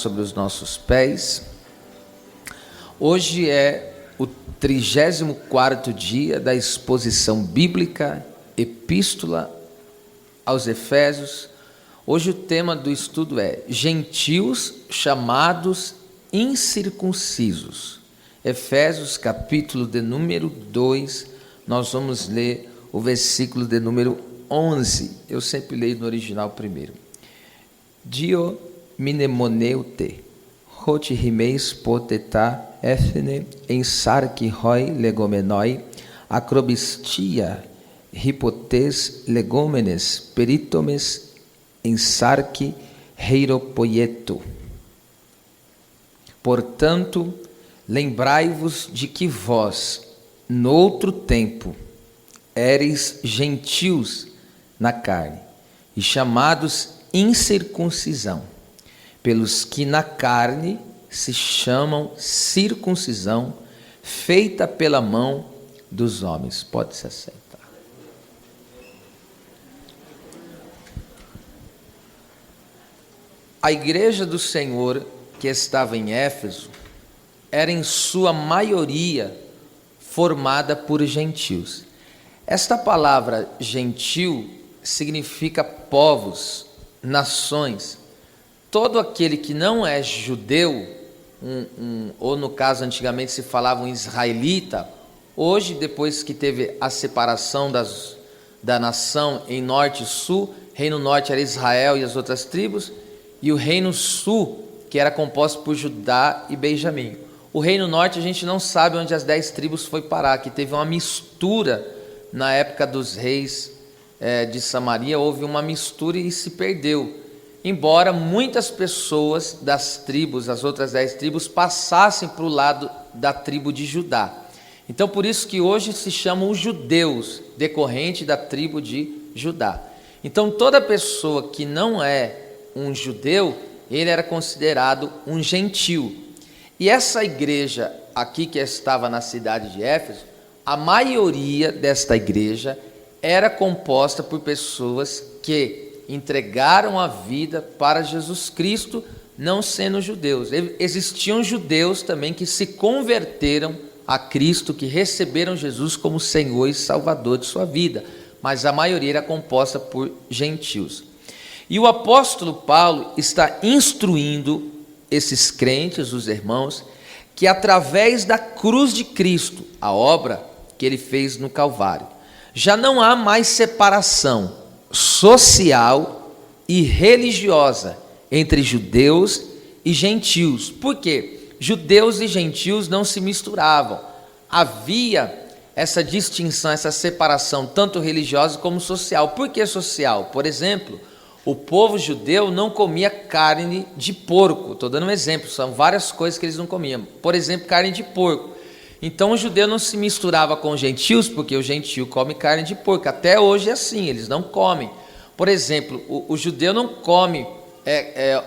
sobre os nossos pés. Hoje é o 34º dia da exposição bíblica, Epístola aos Efésios. Hoje o tema do estudo é Gentios chamados incircuncisos. Efésios capítulo de número 2, nós vamos ler o versículo de número 11. Eu sempre leio no original primeiro. Dio mnemoneute, hoti rimeis poteta ethne, ensarque roi legomenoi, acrobistia, hipotes legomenes, peritomes, ensarque heiropoieto. Portanto, lembrai-vos de que vós, noutro tempo, éreis gentios na carne, e chamados incircuncisão, pelos que na carne se chamam circuncisão, feita pela mão dos homens. Pode se assentar. A igreja do Senhor que estava em Éfeso era em sua maioria formada por gentios. Esta palavra gentil significa povos, nações. Todo aquele que não é judeu, ou no caso antigamente se falava um israelita, hoje depois que teve a separação da nação em norte e sul, reino norte era Israel e as outras tribos, e o reino sul, que era composto por Judá e Benjamim. O reino norte a gente não sabe onde as 10 tribos foi parar, que teve uma mistura na época dos reis de Samaria, houve uma mistura e se perdeu. Embora muitas pessoas das tribos, as outras 10 tribos, passassem para o lado da tribo de Judá. Então por isso que hoje se chamam os judeus, decorrente da tribo de Judá. Então toda pessoa que não é um judeu, ele era considerado um gentil. E essa igreja aqui que estava na cidade de Éfeso, a maioria desta igreja era composta por pessoas que entregaram a vida para Jesus Cristo, não sendo judeus. Existiam judeus também que se converteram a Cristo, que receberam Jesus como Senhor e Salvador de sua vida, mas a maioria era composta por gentios. E o apóstolo Paulo está instruindo esses crentes, os irmãos, que através da cruz de Cristo, a obra que ele fez no Calvário, já não há mais separação social e religiosa entre judeus e gentios. Por quê? Judeus e gentios não se misturavam. Havia essa distinção, essa separação, tanto religiosa como social. Por que social? Por exemplo, o povo judeu não comia carne de porco. Estou dando um exemplo, são várias coisas que eles não comiam. Por exemplo, carne de porco. Então o judeu não se misturava com os gentios, porque o gentio come carne de porco. Até hoje é assim, eles não comem. Por exemplo, o judeu não come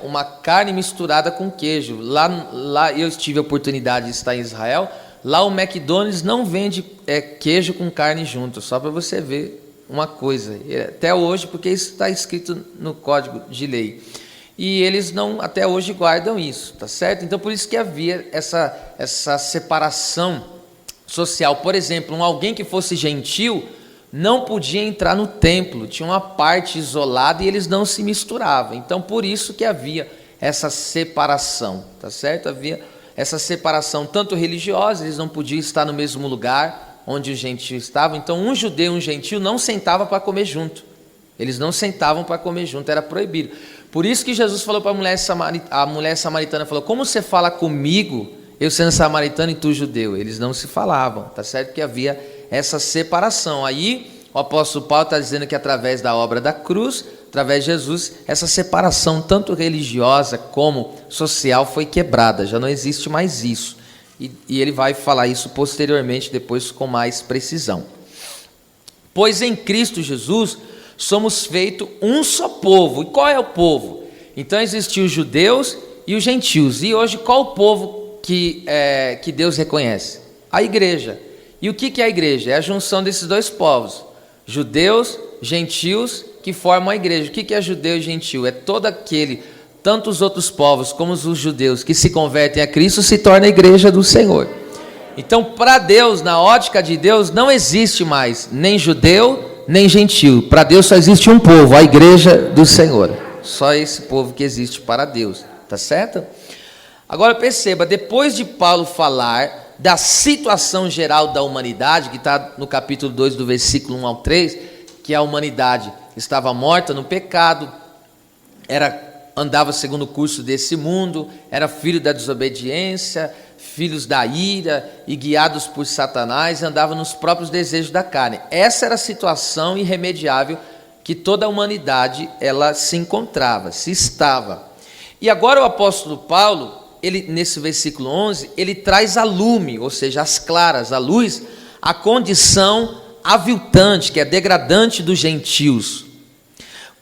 uma carne misturada com queijo. Lá eu tive a oportunidade de estar em Israel. Lá o McDonald's não vende queijo com carne junto, só para você ver uma coisa. Até hoje, porque isso está escrito no código de lei. E eles não, até hoje, guardam isso, tá certo? Então, por isso que havia essa separação social. Por exemplo, alguém que fosse gentil não podia entrar no templo, tinha uma parte isolada e eles não se misturavam. Então, por isso que havia essa separação, tá certo? Havia essa separação tanto religiosa, eles não podiam estar no mesmo lugar onde os gentios estavam. Então, um judeu e um gentil não sentavam para comer junto. Eles não sentavam para comer junto, era proibido. Por isso que Jesus falou para a mulher samaritana, falou, como você fala comigo, eu sendo samaritano e tu judeu? Eles não se falavam, tá certo? Que havia essa separação. Aí o apóstolo Paulo está dizendo que através da obra da cruz, através de Jesus, essa separação tanto religiosa como social foi quebrada, já não existe mais isso. E ele vai falar isso posteriormente, depois com mais precisão. Pois em Cristo Jesus somos feitos um só povo. E qual é o povo? Então existiam os judeus e os gentios. E hoje qual o povo que Deus reconhece? A igreja. E o que é a igreja? É a junção desses dois povos, judeus, gentios, que formam a igreja. O que é judeu e gentil? É todo aquele, tanto os outros povos como os judeus que se convertem a Cristo se torna a igreja do Senhor. Então, para Deus, na ótica de Deus, não existe mais nem judeu, nem gentil. Para Deus só existe um povo, a igreja do Senhor. Só esse povo que existe para Deus, tá certo? Agora perceba, depois de Paulo falar da situação geral da humanidade, que está no capítulo 2, do versículo 1 ao 3, que a humanidade estava morta no pecado, andava segundo o curso desse mundo, era filho da desobediência, filhos da ira e guiados por Satanás, andavam nos próprios desejos da carne. Essa era a situação irremediável que toda a humanidade ela se encontrava, se estava. E agora o apóstolo Paulo, ele, nesse versículo 11, ele traz a lume, ou seja, as claras, a luz, a condição aviltante, que é degradante dos gentios,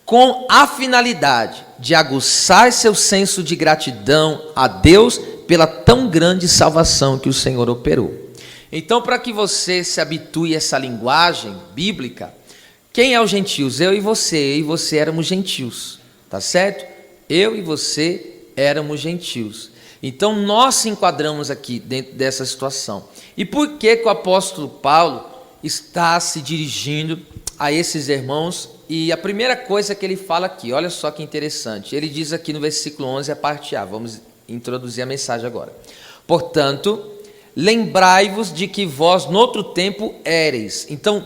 com a finalidade de aguçar seu senso de gratidão a Deus pela tão grande salvação que o Senhor operou. Então, para que você se habitue a essa linguagem bíblica, quem é os gentios? Eu e você éramos gentios, tá certo? Eu e você éramos gentios. Então, nós se enquadramos aqui dentro dessa situação. E por que que o apóstolo Paulo está se dirigindo a esses irmãos? E a primeira coisa que ele fala aqui, olha só que interessante, ele diz aqui no versículo 11, a parte A, vamos introduzir a mensagem agora. Portanto, lembrai-vos de que vós no outro tempo éreis. Então,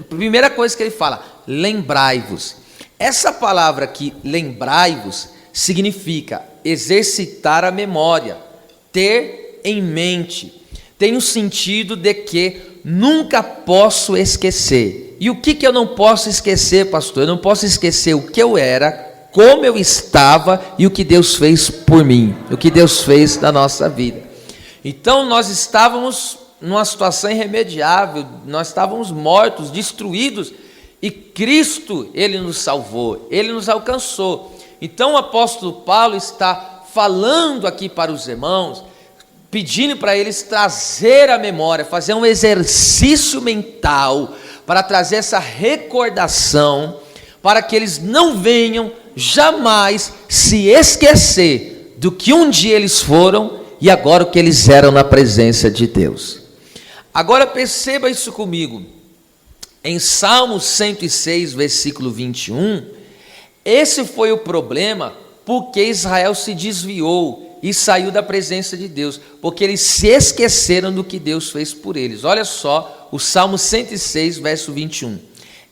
primeira coisa que ele fala, lembrai-vos. Essa palavra aqui, lembrai-vos, significa exercitar a memória, ter em mente. Tem o sentido de que nunca posso esquecer. E o que eu não posso esquecer, pastor? Eu não posso esquecer o que eu era, como eu estava e o que Deus fez por mim, o que Deus fez na nossa vida. Então nós estávamos numa situação irremediável, nós estávamos mortos, destruídos, e Cristo, Ele nos salvou, Ele nos alcançou. Então o apóstolo Paulo está falando aqui para os irmãos, pedindo para eles trazer a memória, fazer um exercício mental, para trazer essa recordação, para que eles não venham jamais se esquecer do que um dia eles foram e agora o que eles eram na presença de Deus. Agora perceba isso comigo, em Salmo 106, versículo 21, esse foi o problema porque Israel se desviou e saiu da presença de Deus, porque eles se esqueceram do que Deus fez por eles. Olha só, o Salmo 106, verso 21.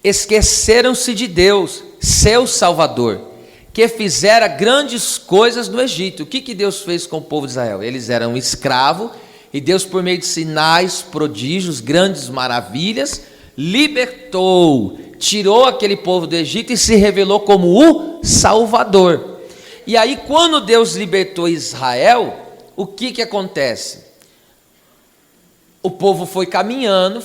Esqueceram-se de Deus, seu Salvador, que fizera grandes coisas no Egito. O que Deus fez com o povo de Israel? Eles eram escravos, e Deus, por meio de sinais, prodígios, grandes maravilhas, libertou, tirou aquele povo do Egito e se revelou como o Salvador. E aí, quando Deus libertou Israel, o que acontece? O povo foi caminhando,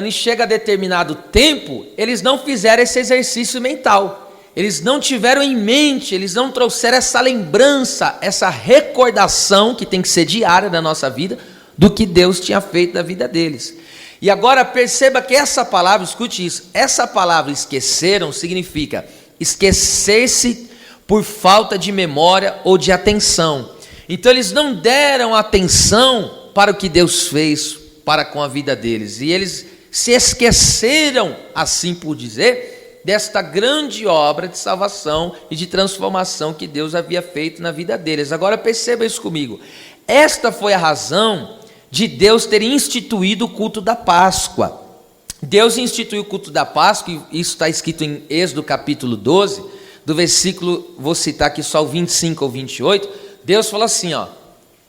e chega a determinado tempo, eles não fizeram esse exercício mental, eles não tiveram em mente, eles não trouxeram essa lembrança, essa recordação, que tem que ser diária na nossa vida, do que Deus tinha feito na vida deles. E agora perceba que essa palavra, escute isso, essa palavra esqueceram significa esquecer-se por falta de memória ou de atenção. Então eles não deram atenção para o que Deus fez para com a vida deles, e eles se esqueceram, assim por dizer, desta grande obra de salvação e de transformação que Deus havia feito na vida deles. Agora perceba isso comigo, esta foi a razão de Deus ter instituído o culto da Páscoa. Deus instituiu o culto da Páscoa, e isso está escrito em Êxodo capítulo 12, do versículo, vou citar aqui só o 25 ou 28, Deus falou assim, ó,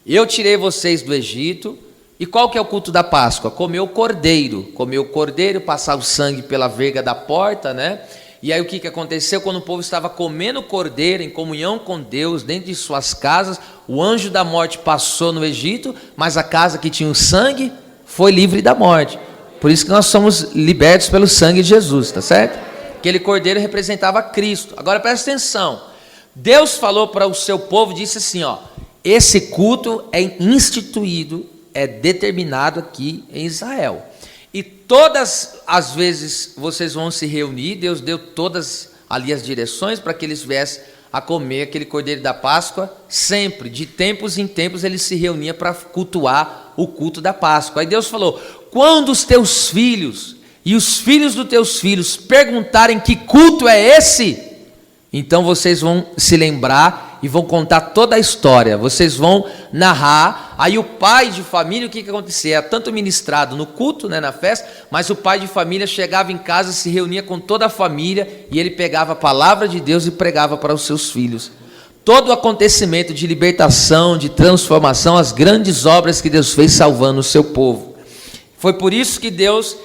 eu tirei vocês do Egito, e qual que é o culto da Páscoa? Comer o cordeiro, passar o sangue pela verga da porta, né? E aí o que aconteceu? Quando o povo estava comendo o cordeiro, em comunhão com Deus, dentro de suas casas, o anjo da morte passou no Egito, mas a casa que tinha o sangue foi livre da morte. Por isso que nós somos libertos pelo sangue de Jesus, tá certo? Aquele cordeiro representava Cristo. Agora presta atenção, Deus falou para o seu povo, disse assim, ó, esse culto é instituído, é determinado aqui em Israel, e todas as vezes vocês vão se reunir, Deus deu todas ali as direções para que eles viessem a comer aquele cordeiro da Páscoa sempre, de tempos em tempos ele se reunia para cultuar o culto da Páscoa. Aí Deus falou: quando os teus filhos e os filhos dos teus filhos perguntarem que culto é esse, então vocês vão se lembrar e vão contar toda a história, vocês vão narrar. Aí o pai de família, o que acontecia? Era tanto ministrado no culto, né, na festa, mas o pai de família chegava em casa, se reunia com toda a família e ele pegava a palavra de Deus e pregava para os seus filhos. Todo o acontecimento de libertação, de transformação, as grandes obras que Deus fez salvando o seu povo. Foi por isso que Deus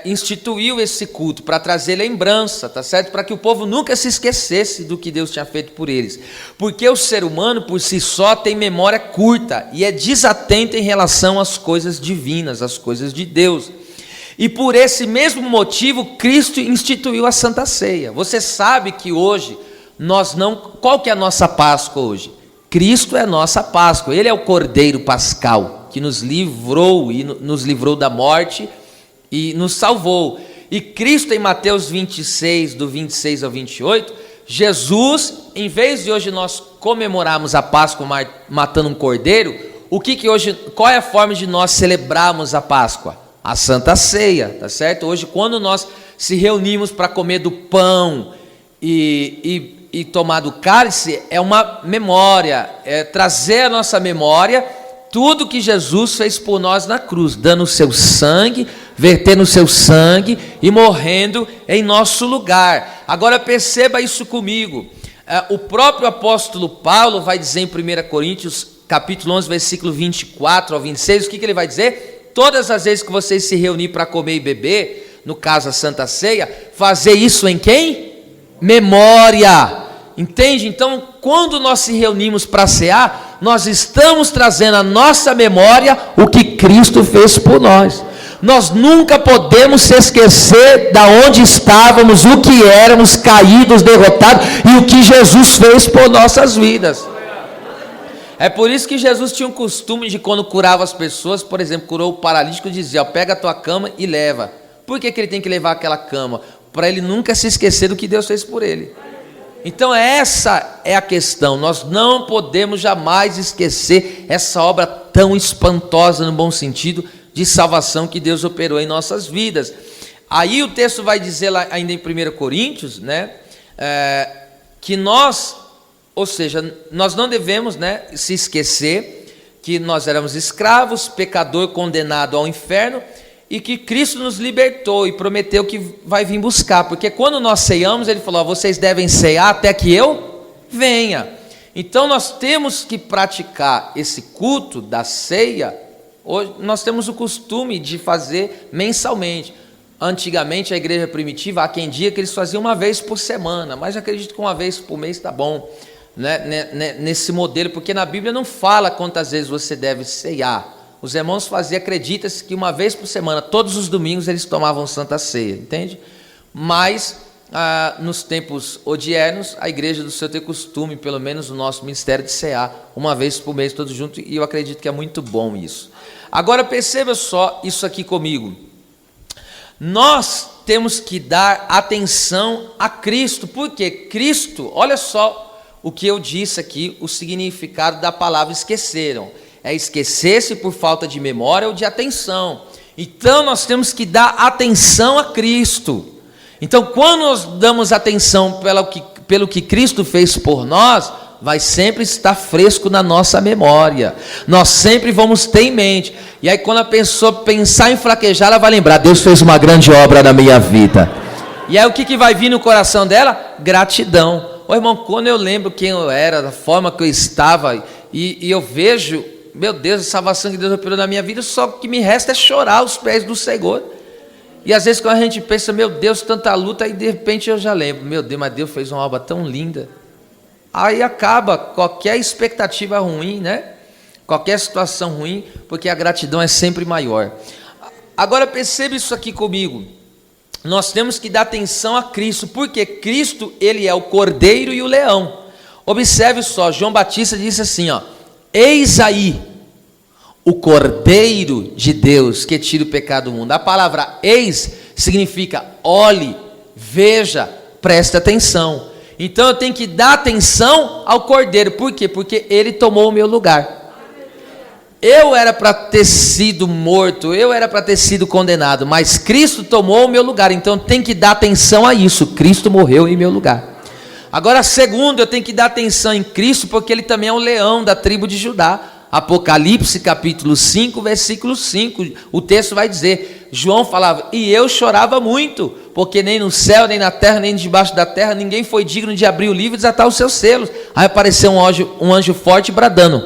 instituiu esse culto, para trazer lembrança, tá certo? Para que o povo nunca se esquecesse do que Deus tinha feito por eles. Porque o ser humano, por si só, tem memória curta e é desatento em relação às coisas divinas, às coisas de Deus. E por esse mesmo motivo, Cristo instituiu a Santa Ceia. Você sabe que hoje, qual que é a nossa Páscoa hoje? Cristo é a nossa Páscoa, Ele é o Cordeiro Pascal, que nos livrou da morte e nos salvou. E Cristo, em Mateus 26, do 26 ao 28, Jesus, em vez de hoje nós comemorarmos a Páscoa matando um cordeiro, qual é a forma de nós celebrarmos a Páscoa? A Santa Ceia, tá certo? Hoje, quando nós se reunimos para comer do pão e tomar do cálice, é uma memória, é trazer à nossa memória tudo que Jesus fez por nós na cruz, dando o seu sangue, vertendo o seu sangue e morrendo em nosso lugar. Agora perceba isso comigo. O próprio apóstolo Paulo vai dizer em 1 Coríntios, capítulo 11, versículo 24 ao 26, o que ele vai dizer? Todas as vezes que vocês se reunirem para comer e beber, no caso a Santa Ceia, fazer isso em quem? Memória. Entende? Então, quando nós se reunimos para cear, nós estamos trazendo à nossa memória o que Cristo fez por nós. Nós nunca podemos se esquecer da onde estávamos, o que éramos, caídos, derrotados, e o que Jesus fez por nossas vidas. É por isso que Jesus tinha um costume de, quando curava as pessoas, por exemplo, curou o paralítico, dizia: pega a tua cama e leva. Por que ele tem que levar aquela cama? Para ele nunca se esquecer do que Deus fez por ele. Então essa é a questão, nós não podemos jamais esquecer essa obra tão espantosa, no bom sentido, de salvação que Deus operou em nossas vidas. Aí o texto vai dizer lá ainda em 1 Coríntios, né, que nós não devemos, né, se esquecer que nós éramos escravos, pecador condenado ao inferno, e que Cristo nos libertou e prometeu que vai vir buscar, porque quando nós ceiamos, ele falou: vocês devem cear até que eu venha. Então nós temos que praticar esse culto da ceia. Hoje nós temos o costume de fazer mensalmente. Antigamente a igreja primitiva, há quem diga que eles faziam uma vez por semana, mas eu acredito que uma vez por mês está bom, né? Nesse modelo, porque na Bíblia não fala quantas vezes você deve ceiar. Os irmãos acredita-se que uma vez por semana, todos os domingos, eles tomavam Santa Ceia, entende? Mas, nos tempos odiernos, a igreja do Senhor tem costume, pelo menos no nosso ministério, de cear uma vez por mês, todos juntos, e eu acredito que é muito bom isso. Agora perceba só isso aqui comigo. Nós temos que dar atenção a Cristo, porque Cristo, olha só o que eu disse aqui, o significado da palavra esqueceram. É esquecer-se por falta de memória ou de atenção. Então nós temos que dar atenção a Cristo. Então quando nós damos atenção pelo que Cristo fez por nós, vai sempre estar fresco na nossa memória. Nós sempre vamos ter em mente. E aí quando a pessoa pensar em fraquejar, ela vai lembrar: Deus fez uma grande obra na minha vida. E aí o que vai vir no coração dela? Gratidão. Ô irmão, quando eu lembro quem eu era, da forma que eu estava, e eu vejo, meu Deus, a salvação que Deus operou na minha vida, só o que me resta é chorar aos pés do Senhor. E às vezes quando a gente pensa: meu Deus, tanta luta, aí de repente eu já lembro: meu Deus, mas Deus fez uma obra tão linda. Aí acaba qualquer expectativa ruim, né? Qualquer situação ruim, porque a gratidão é sempre maior. Agora perceba isso aqui comigo. Nós temos que dar atenção a Cristo, porque Cristo, ele é o cordeiro e o leão. Observe só, João Batista disse assim, ó: eis aí o Cordeiro de Deus que tira o pecado do mundo. A palavra eis significa olhe, veja, preste atenção. Então eu tenho que dar atenção ao Cordeiro. Por quê? Porque ele tomou o meu lugar. Eu era para ter sido morto, eu era para ter sido condenado, mas Cristo tomou o meu lugar. Então tem que dar atenção a isso. Cristo morreu em meu lugar. Agora, segundo, eu tenho que dar atenção em Cristo, porque ele também é um leão da tribo de Judá. Apocalipse capítulo 5, versículo 5, o texto vai dizer, João falava, e eu chorava muito, porque nem no céu, nem na terra, nem debaixo da terra, ninguém foi digno de abrir o livro e desatar os seus selos. Aí apareceu um anjo forte bradando,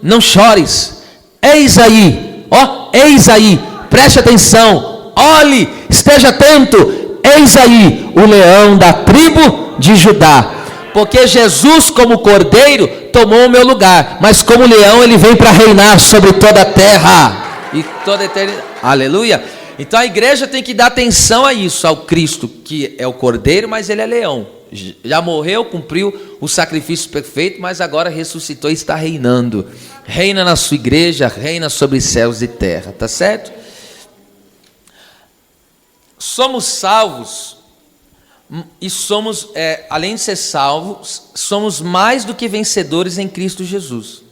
não chores, eis aí, eis aí, preste atenção, olhe, esteja atento, eis aí, o leão da tribo de Judá. Porque Jesus, como cordeiro, tomou o meu lugar, mas como leão ele vem para reinar sobre toda a terra e toda a eternidade. Aleluia. Então a igreja tem que dar atenção a isso, ao Cristo, que é o cordeiro, mas ele é leão. Já morreu, cumpriu o sacrifício perfeito, mas agora ressuscitou e está reinando. Reina na sua igreja, reina sobre céus e terra, tá certo? Somos salvos. E somos, além de ser salvos, somos mais do que vencedores em Cristo Jesus.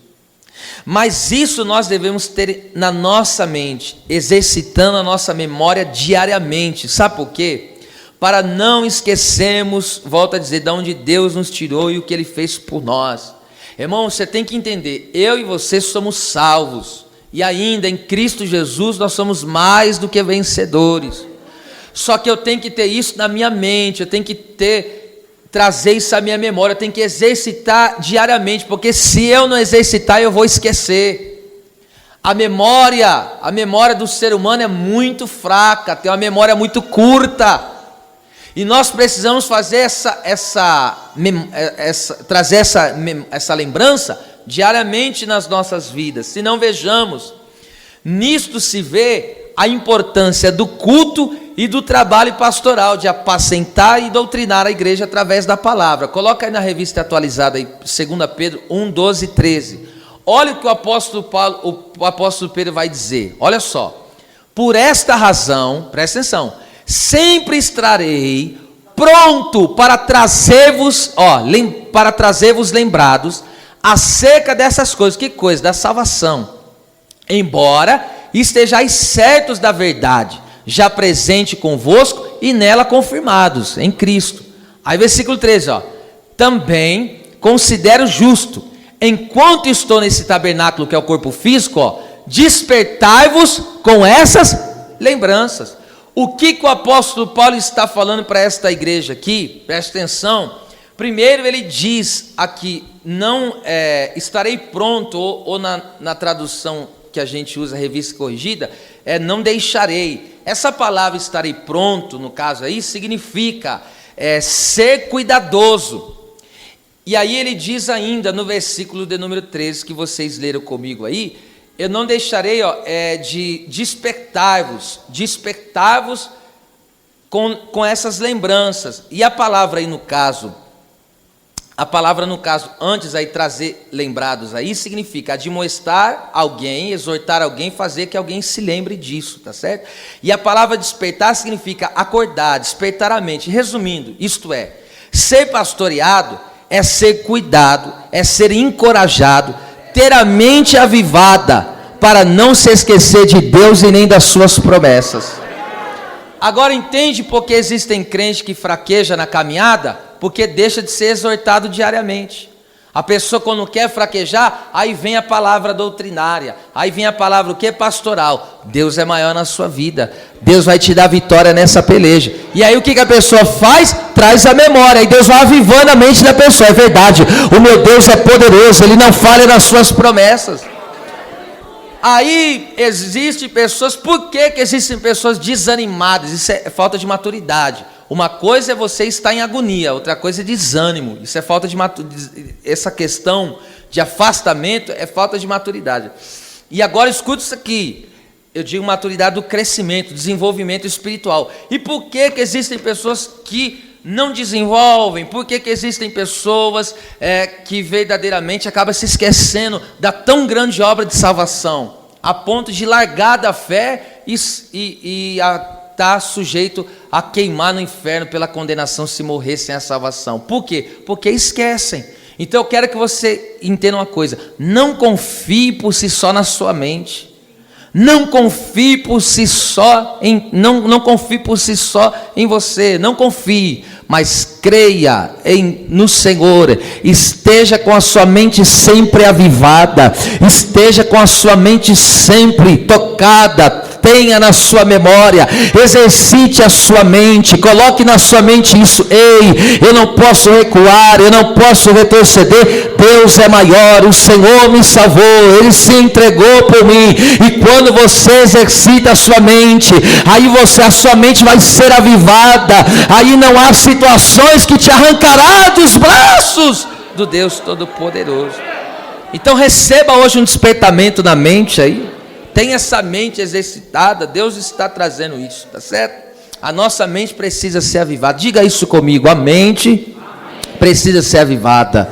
Mas isso nós devemos ter na nossa mente, exercitando a nossa memória diariamente. Sabe por quê? Para não esquecermos, volto a dizer, de onde Deus nos tirou e o que Ele fez por nós. Irmão, você tem que entender, eu e você somos salvos. E ainda em Cristo Jesus nós somos mais do que vencedores. Só que eu tenho que ter isso na minha mente, eu tenho que trazer isso à minha memória, eu tenho que exercitar diariamente, porque se eu não exercitar, eu vou esquecer. A memória do ser humano é muito fraca, tem uma memória muito curta, e nós precisamos fazer trazer essa lembrança diariamente nas nossas vidas. Se não, vejamos, nisto se vê a importância do culto e do trabalho pastoral, de apacentar e doutrinar a igreja através da palavra. Coloca aí na revista atualizada, aí, 2 Pedro 1, 12 e 13. Olha o que o apóstolo Pedro vai dizer. Olha só. Por esta razão, presta atenção, sempre estarei pronto para trazer-vos lembrados acerca dessas coisas. Que coisa? Da salvação. Embora estejais certos da verdade, já presente convosco e nela confirmados em Cristo. Aí versículo 13, também considero justo, enquanto estou nesse tabernáculo que é o corpo físico, despertai-vos com essas lembranças. O que o apóstolo Paulo está falando para esta igreja aqui? Presta atenção. Primeiro ele diz aqui, não estarei pronto, ou na tradução que a gente usa, revista corrigida, não deixarei. Essa palavra estarei pronto, no caso aí, significa ser cuidadoso. E aí ele diz ainda no versículo de número 13, que vocês leram comigo aí, eu não deixarei de despertar-vos com essas lembranças. E a palavra aí no caso, antes aí trazer lembrados aí, significa admoestar alguém, exortar alguém, fazer que alguém se lembre disso, tá certo? E a palavra despertar significa acordar, despertar a mente. Resumindo, isto é, ser pastoreado é ser cuidado, é ser encorajado, ter a mente avivada para não se esquecer de Deus e nem das suas promessas. Agora entende por que existem crentes que fraquejam na caminhada? Porque deixa de ser exortado diariamente. A pessoa quando quer fraquejar, aí vem a palavra doutrinária, aí vem a palavra o que? Pastoral. Deus é maior na sua vida, Deus vai te dar vitória nessa peleja. E aí o que a pessoa faz? Traz a memória, e Deus vai avivando a mente da pessoa. É verdade, o meu Deus é poderoso, Ele não falha nas suas promessas. Aí existem pessoas, por que existem pessoas desanimadas? Isso é falta de maturidade. Uma coisa é você estar em agonia, outra coisa é desânimo. Isso é falta de maturidade. Essa questão de afastamento é falta de maturidade. E agora escuta isso aqui. Eu digo maturidade do crescimento, desenvolvimento espiritual. E por que existem pessoas que não desenvolvem? Por que existem pessoas que verdadeiramente acabam se esquecendo da tão grande obra de salvação, a ponto de largar da fé e estar sujeito a queimar no inferno pela condenação se morrer sem a salvação. Por quê? Porque esquecem. Então eu quero que você entenda uma coisa: não confie por si só na sua mente. Não confie por si só não confie por si só em você. Não confie, mas creia no Senhor. Esteja com a sua mente sempre avivada. Esteja com a sua mente sempre tocada. Tenha na sua memória, exercite a sua mente, coloque na sua mente isso: ei, eu não posso recuar, eu não posso retroceder, Deus é maior, o Senhor me salvou, Ele se entregou por mim. E quando você exercita a sua mente, aí a sua mente vai ser avivada, aí não há situações que te arrancará dos braços do Deus Todo-Poderoso. Então receba hoje um despertamento na mente aí. Tem essa mente exercitada, Deus está trazendo isso, tá certo? A nossa mente precisa ser avivada. Diga isso comigo: a mente precisa ser avivada.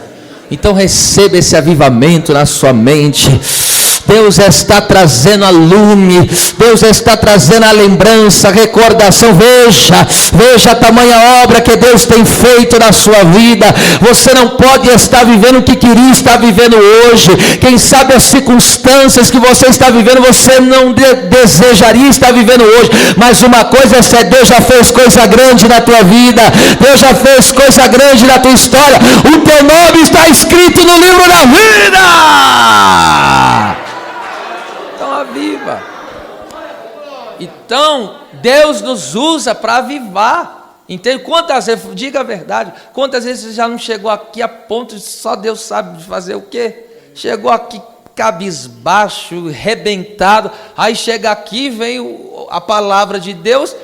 Então receba esse avivamento na sua mente. Deus está trazendo a lume, Deus está trazendo a lembrança, a recordação. Veja a tamanha obra que Deus tem feito na sua vida. Você não pode estar vivendo o que queria estar vivendo hoje. Quem sabe as circunstâncias que você está vivendo, você não desejaria estar vivendo hoje. Mas uma coisa é certa: Deus já fez coisa grande na tua vida, Deus já fez coisa grande na tua história. O teu nome está escrito no livro da vida. Viva. Então Deus nos usa para avivar. Entende? Quantas vezes, diga a verdade, quantas vezes você já não chegou aqui a ponto de só Deus sabe fazer o quê? Chegou aqui cabisbaixo, rebentado, aí chega aqui, vem a palavra de Deus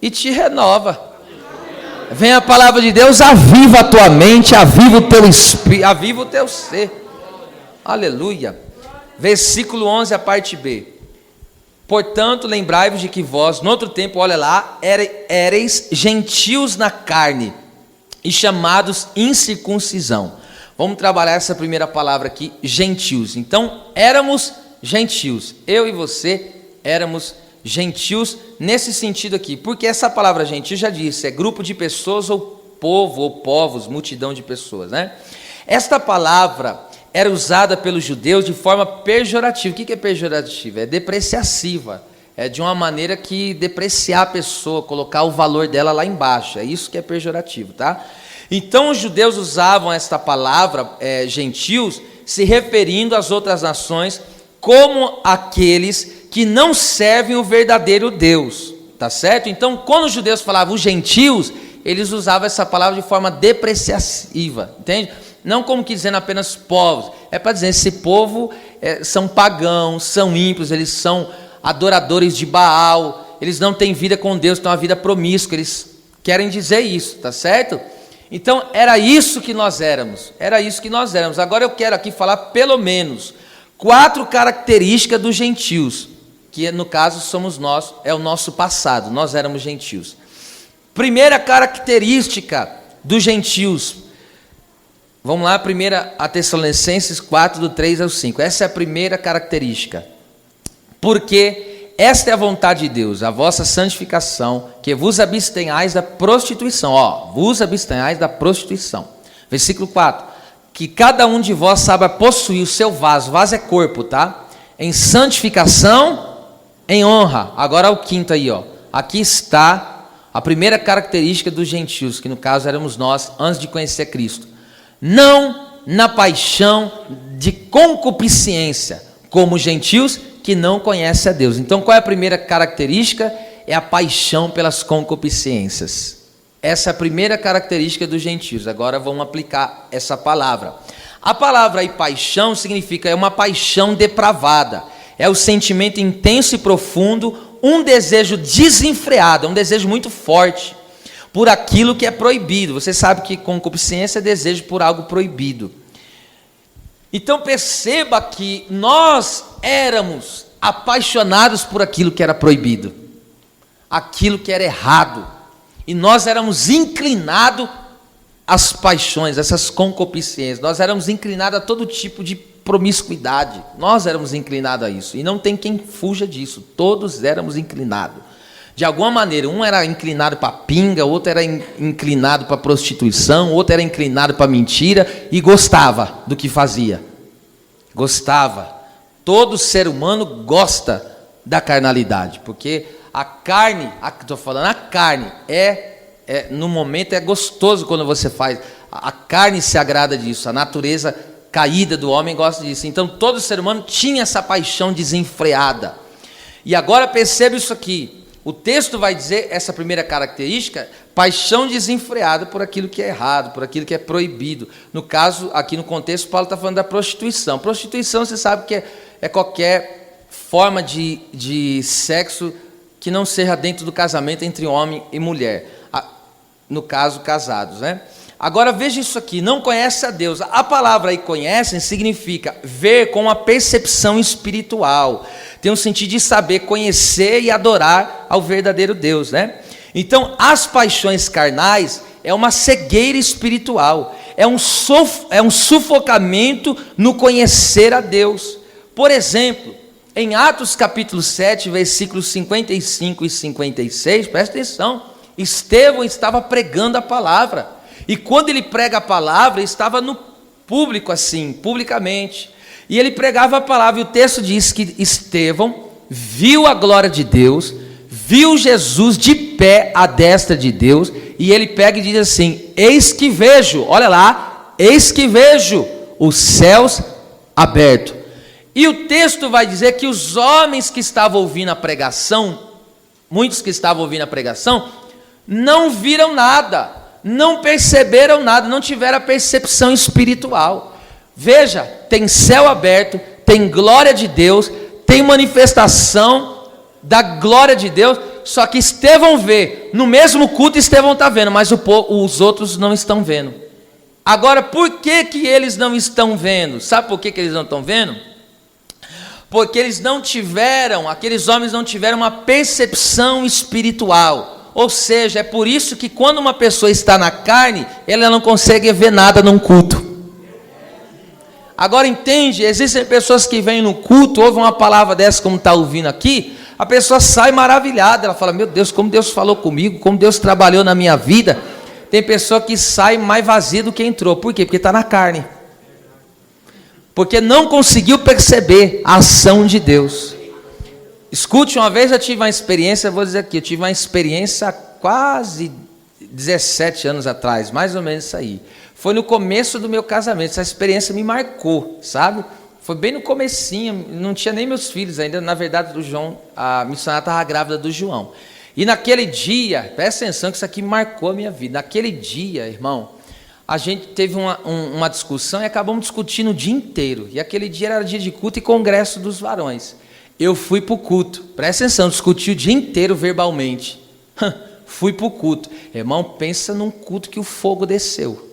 e te renova. Vem a palavra de Deus, aviva a tua mente, aviva o teu espírito, aviva o teu ser. Aleluia. Versículo 11, a parte B. Portanto, lembrai-vos de que vós, no outro tempo, olha lá, éreis gentios na carne e chamados incircuncisão. Vamos trabalhar essa primeira palavra aqui, gentios. Então, éramos gentios. Eu e você éramos gentios nesse sentido aqui. Porque essa palavra gentil, já disse, é grupo de pessoas ou povo, ou povos, multidão de pessoas, né? Esta palavra era usada pelos judeus de forma pejorativa. O que é pejorativa? É depreciativa. É de uma maneira que depreciar a pessoa, colocar o valor dela lá embaixo. É isso que é pejorativo, tá? Então os judeus usavam esta palavra, gentios, se referindo às outras nações como aqueles que não servem o verdadeiro Deus, tá certo? Então quando os judeus falavam os gentios, eles usavam essa palavra de forma depreciativa, entende? Não como que dizendo apenas povos, é para dizer, esse povo são pagãos, são ímpios, eles são adoradores de Baal, eles não têm vida com Deus, têm uma vida promíscua, eles querem dizer isso, tá certo? Então era isso que nós éramos, Agora eu quero aqui falar pelo menos 4 características dos gentios, que no caso somos nós, é o nosso passado, nós éramos gentios. Primeira característica dos gentios, vamos lá, 1 Tessalonicenses 4, do 3 ao 5. Essa é a primeira característica. Porque esta é a vontade de Deus, a vossa santificação, que vos abstenhais da prostituição. Vos abstenhais da prostituição. Versículo 4. Que cada um de vós saiba possuir o seu vaso. Vaso é corpo, tá? Em santificação, em honra. Agora o quinto aí, Aqui está a primeira característica dos gentios, que no caso éramos nós, antes de conhecer Cristo. Não na paixão de concupiscência, como os gentios que não conhecem a Deus. Então qual é a primeira característica? É a paixão pelas concupiscências. Essa é a primeira característica dos gentios. Agora vamos aplicar essa palavra. A palavra aí, paixão, significa uma paixão depravada. É o sentimento intenso e profundo, um desejo desenfreado, um desejo muito forte por aquilo que é proibido. Você sabe que concupiscência é desejo por algo proibido. Então perceba que nós éramos apaixonados por aquilo que era proibido, aquilo que era errado, e nós éramos inclinados às paixões, essas concupiscências. Nós éramos inclinados a todo tipo de promiscuidade. Nós éramos inclinados a isso, e não tem quem fuja disso. Todos éramos inclinados. De alguma maneira, um era inclinado para pinga, outro era inclinado para prostituição, outro era inclinado para mentira e gostava do que fazia. Gostava. Todo ser humano gosta da carnalidade, porque a carne, estou falando, a carne no momento é gostoso quando você faz. A carne se agrada disso, a natureza caída do homem gosta disso. Então todo ser humano tinha essa paixão desenfreada. E agora perceba isso aqui. O texto vai dizer, essa primeira característica, paixão desenfreada por aquilo que é errado, por aquilo que é proibido. No caso, aqui no contexto, Paulo está falando da prostituição. Prostituição, você sabe que é qualquer forma de sexo que não seja dentro do casamento entre homem e mulher. No caso, casados, né? Agora veja isso aqui, não conhece a Deus. A palavra aí conhecem significa ver com a percepção espiritual. Tem um sentido de saber, conhecer e adorar ao verdadeiro Deus, né? Então, as paixões carnais é uma cegueira espiritual, é um sufocamento no conhecer a Deus. Por exemplo, em Atos capítulo 7, versículos 55 e 56, presta atenção, Estevão estava pregando a palavra. E quando ele prega a palavra, estava no público assim, publicamente. E ele pregava a palavra, e o texto diz que Estevão viu a glória de Deus, viu Jesus de pé à destra de Deus, e ele pega e diz assim: eis que vejo, olha lá, eis que vejo os céus abertos. E o texto vai dizer que os homens que estavam ouvindo a pregação, muitos que estavam ouvindo a pregação, não viram nada, não perceberam nada, não tiveram a percepção espiritual. Veja, tem céu aberto, tem glória de Deus, tem manifestação da glória de Deus, só que Estevão vê, no mesmo culto Estevão está vendo, mas os outros não estão vendo. Agora, por que eles não estão vendo? Sabe por que eles não estão vendo? Porque aqueles homens não tiveram uma percepção espiritual. Ou seja, é por isso que quando uma pessoa está na carne, ela não consegue ver nada num culto. Agora entende, existem pessoas que vêm no culto, ouvem uma palavra dessa como está ouvindo aqui, a pessoa sai maravilhada, ela fala: meu Deus, como Deus falou comigo, como Deus trabalhou na minha vida. Tem pessoa que sai mais vazia do que entrou. Por quê? Porque está na carne. Porque não conseguiu perceber a ação de Deus. Escute, uma vez eu tive uma experiência, vou dizer aqui, eu tive uma experiência há quase 17 anos atrás, mais ou menos isso aí. Foi no começo do meu casamento, essa experiência me marcou, sabe? Foi bem no comecinho, não tinha nem meus filhos ainda, na verdade do João, a missionária estava grávida do João. E naquele dia, presta atenção que isso aqui marcou a minha vida, naquele dia, irmão, a gente teve uma discussão e acabamos discutindo o dia inteiro. E aquele dia era dia de culto e congresso dos varões. Eu fui para o culto, presta atenção, discuti o dia inteiro verbalmente. Fui para o culto. Irmão, pensa num culto que o fogo desceu.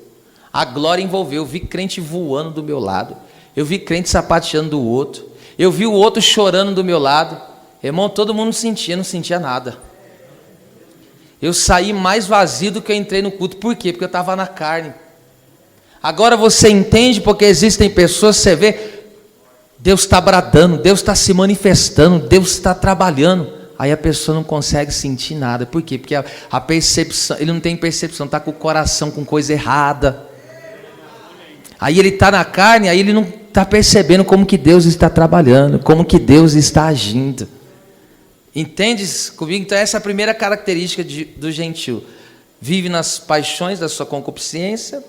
A glória envolveu, eu vi crente voando do meu lado. Eu vi crente sapateando do outro. Eu vi o outro chorando do meu lado. Irmão, todo mundo não sentia nada. Eu saí mais vazio do que eu entrei no culto. Por quê? Porque eu estava na carne. Agora você entende porque existem pessoas, você vê, Deus está bradando, Deus está se manifestando, Deus está trabalhando. Aí a pessoa não consegue sentir nada. Por quê? Porque a percepção, ele não tem percepção, está com o coração com coisa errada. Aí ele está na carne, aí ele não está percebendo como que Deus está trabalhando, como que Deus está agindo. Entendes comigo? Então essa é a primeira característica do gentio. Vive nas paixões da sua concupiscência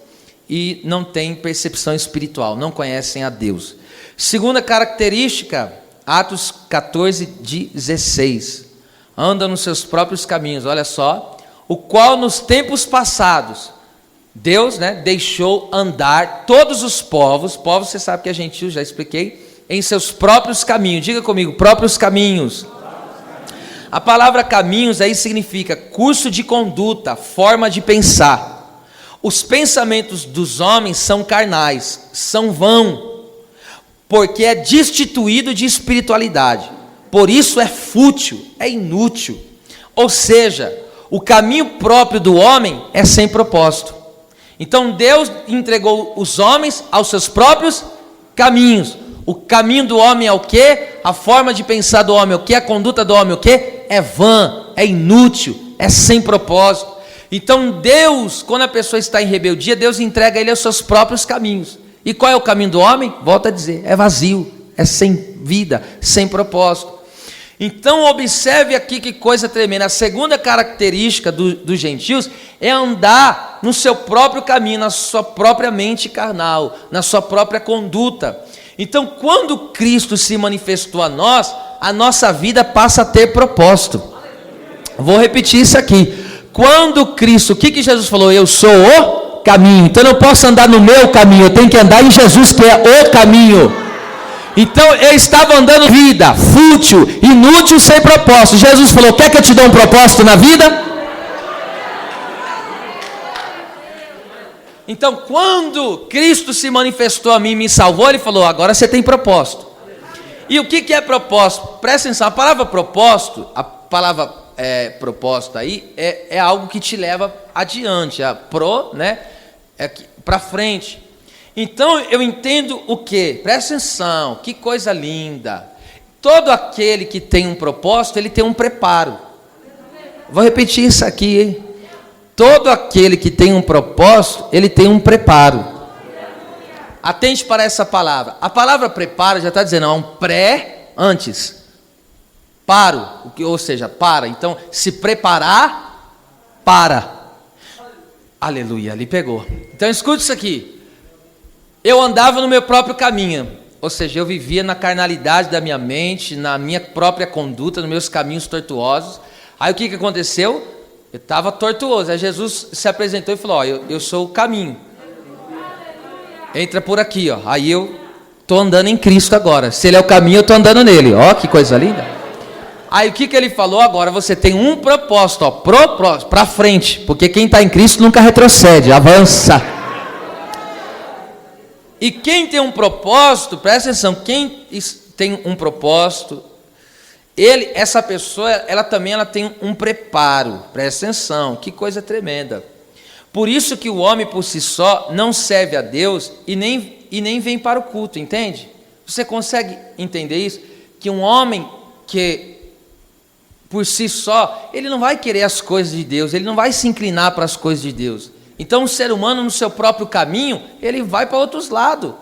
e não tem percepção espiritual, não conhecem a Deus. Segunda característica, Atos 14:16. Anda nos seus próprios caminhos, olha só. O qual nos tempos passados, Deus, deixou andar todos os povos, você sabe que é gentil, já expliquei, em seus próprios caminhos. Diga comigo, próprios caminhos. A palavra caminhos aí significa curso de conduta, forma de pensar. Os pensamentos dos homens são carnais, são vãos, porque é destituído de espiritualidade. Por isso é fútil, é inútil. Ou seja, o caminho próprio do homem é sem propósito. Então Deus entregou os homens aos seus próprios caminhos. O caminho do homem é o quê? A forma de pensar do homem é o quê? A conduta do homem é o quê? É vã, é inútil, é sem propósito. Então Deus, quando a pessoa está em rebeldia, Deus entrega ele aos seus próprios caminhos. E qual é o caminho do homem? Volto a dizer, é vazio, é sem vida, sem propósito. Então observe aqui que coisa tremenda. A segunda característica dos gentios é andar no seu próprio caminho, na sua própria mente carnal, na sua própria conduta. Então quando Cristo se manifestou a nós, a nossa vida passa a ter propósito. Vou repetir isso aqui. Quando Cristo, o que Jesus falou? Eu sou o caminho. Então eu não posso andar no meu caminho, eu tenho que andar em Jesus, que é o caminho. Então eu estava andando vida, fútil, inútil, sem propósito. Jesus falou, quer que eu te dê um propósito na vida? Então quando Cristo se manifestou a mim e me salvou, ele falou, agora você tem propósito. E o que é propósito? Presta atenção, a palavra propósito, propósito aí, é algo que te leva adiante, né? Para frente. Então eu entendo o que? Presta atenção, que coisa linda. Todo aquele que tem um propósito, ele tem um preparo. Vou repetir isso aqui, hein? Todo aquele que tem um propósito, ele tem um preparo. Atente para essa palavra. A palavra preparo já está dizendo, é um pré antes. Paro, ou seja, para. Então, se preparar, para. Aleluia, ali pegou. Então, escute isso aqui. Eu andava no meu próprio caminho, ou seja, eu vivia na carnalidade da minha mente, na minha própria conduta, nos meus caminhos tortuosos. Aí o que aconteceu? Eu estava tortuoso. Aí Jesus se apresentou e falou, ó, eu sou o caminho. Entra por aqui, ó. Aí eu estou andando em Cristo agora. Se ele é o caminho, eu estou andando nele. Ó, que coisa linda. Aí o que ele falou? Agora você tem um propósito, ó, para frente, porque quem está em Cristo nunca retrocede, avança. E quem tem um propósito, presta atenção, quem tem um propósito, essa pessoa, ela tem um preparo, presta atenção, que coisa tremenda. Por isso que o homem por si só não serve a Deus e nem vem para o culto, entende? Você consegue entender isso? Que um homem que por si só, ele não vai querer as coisas de Deus, ele não vai se inclinar para as coisas de Deus. Então o ser humano no seu próprio caminho, ele vai para outros lados.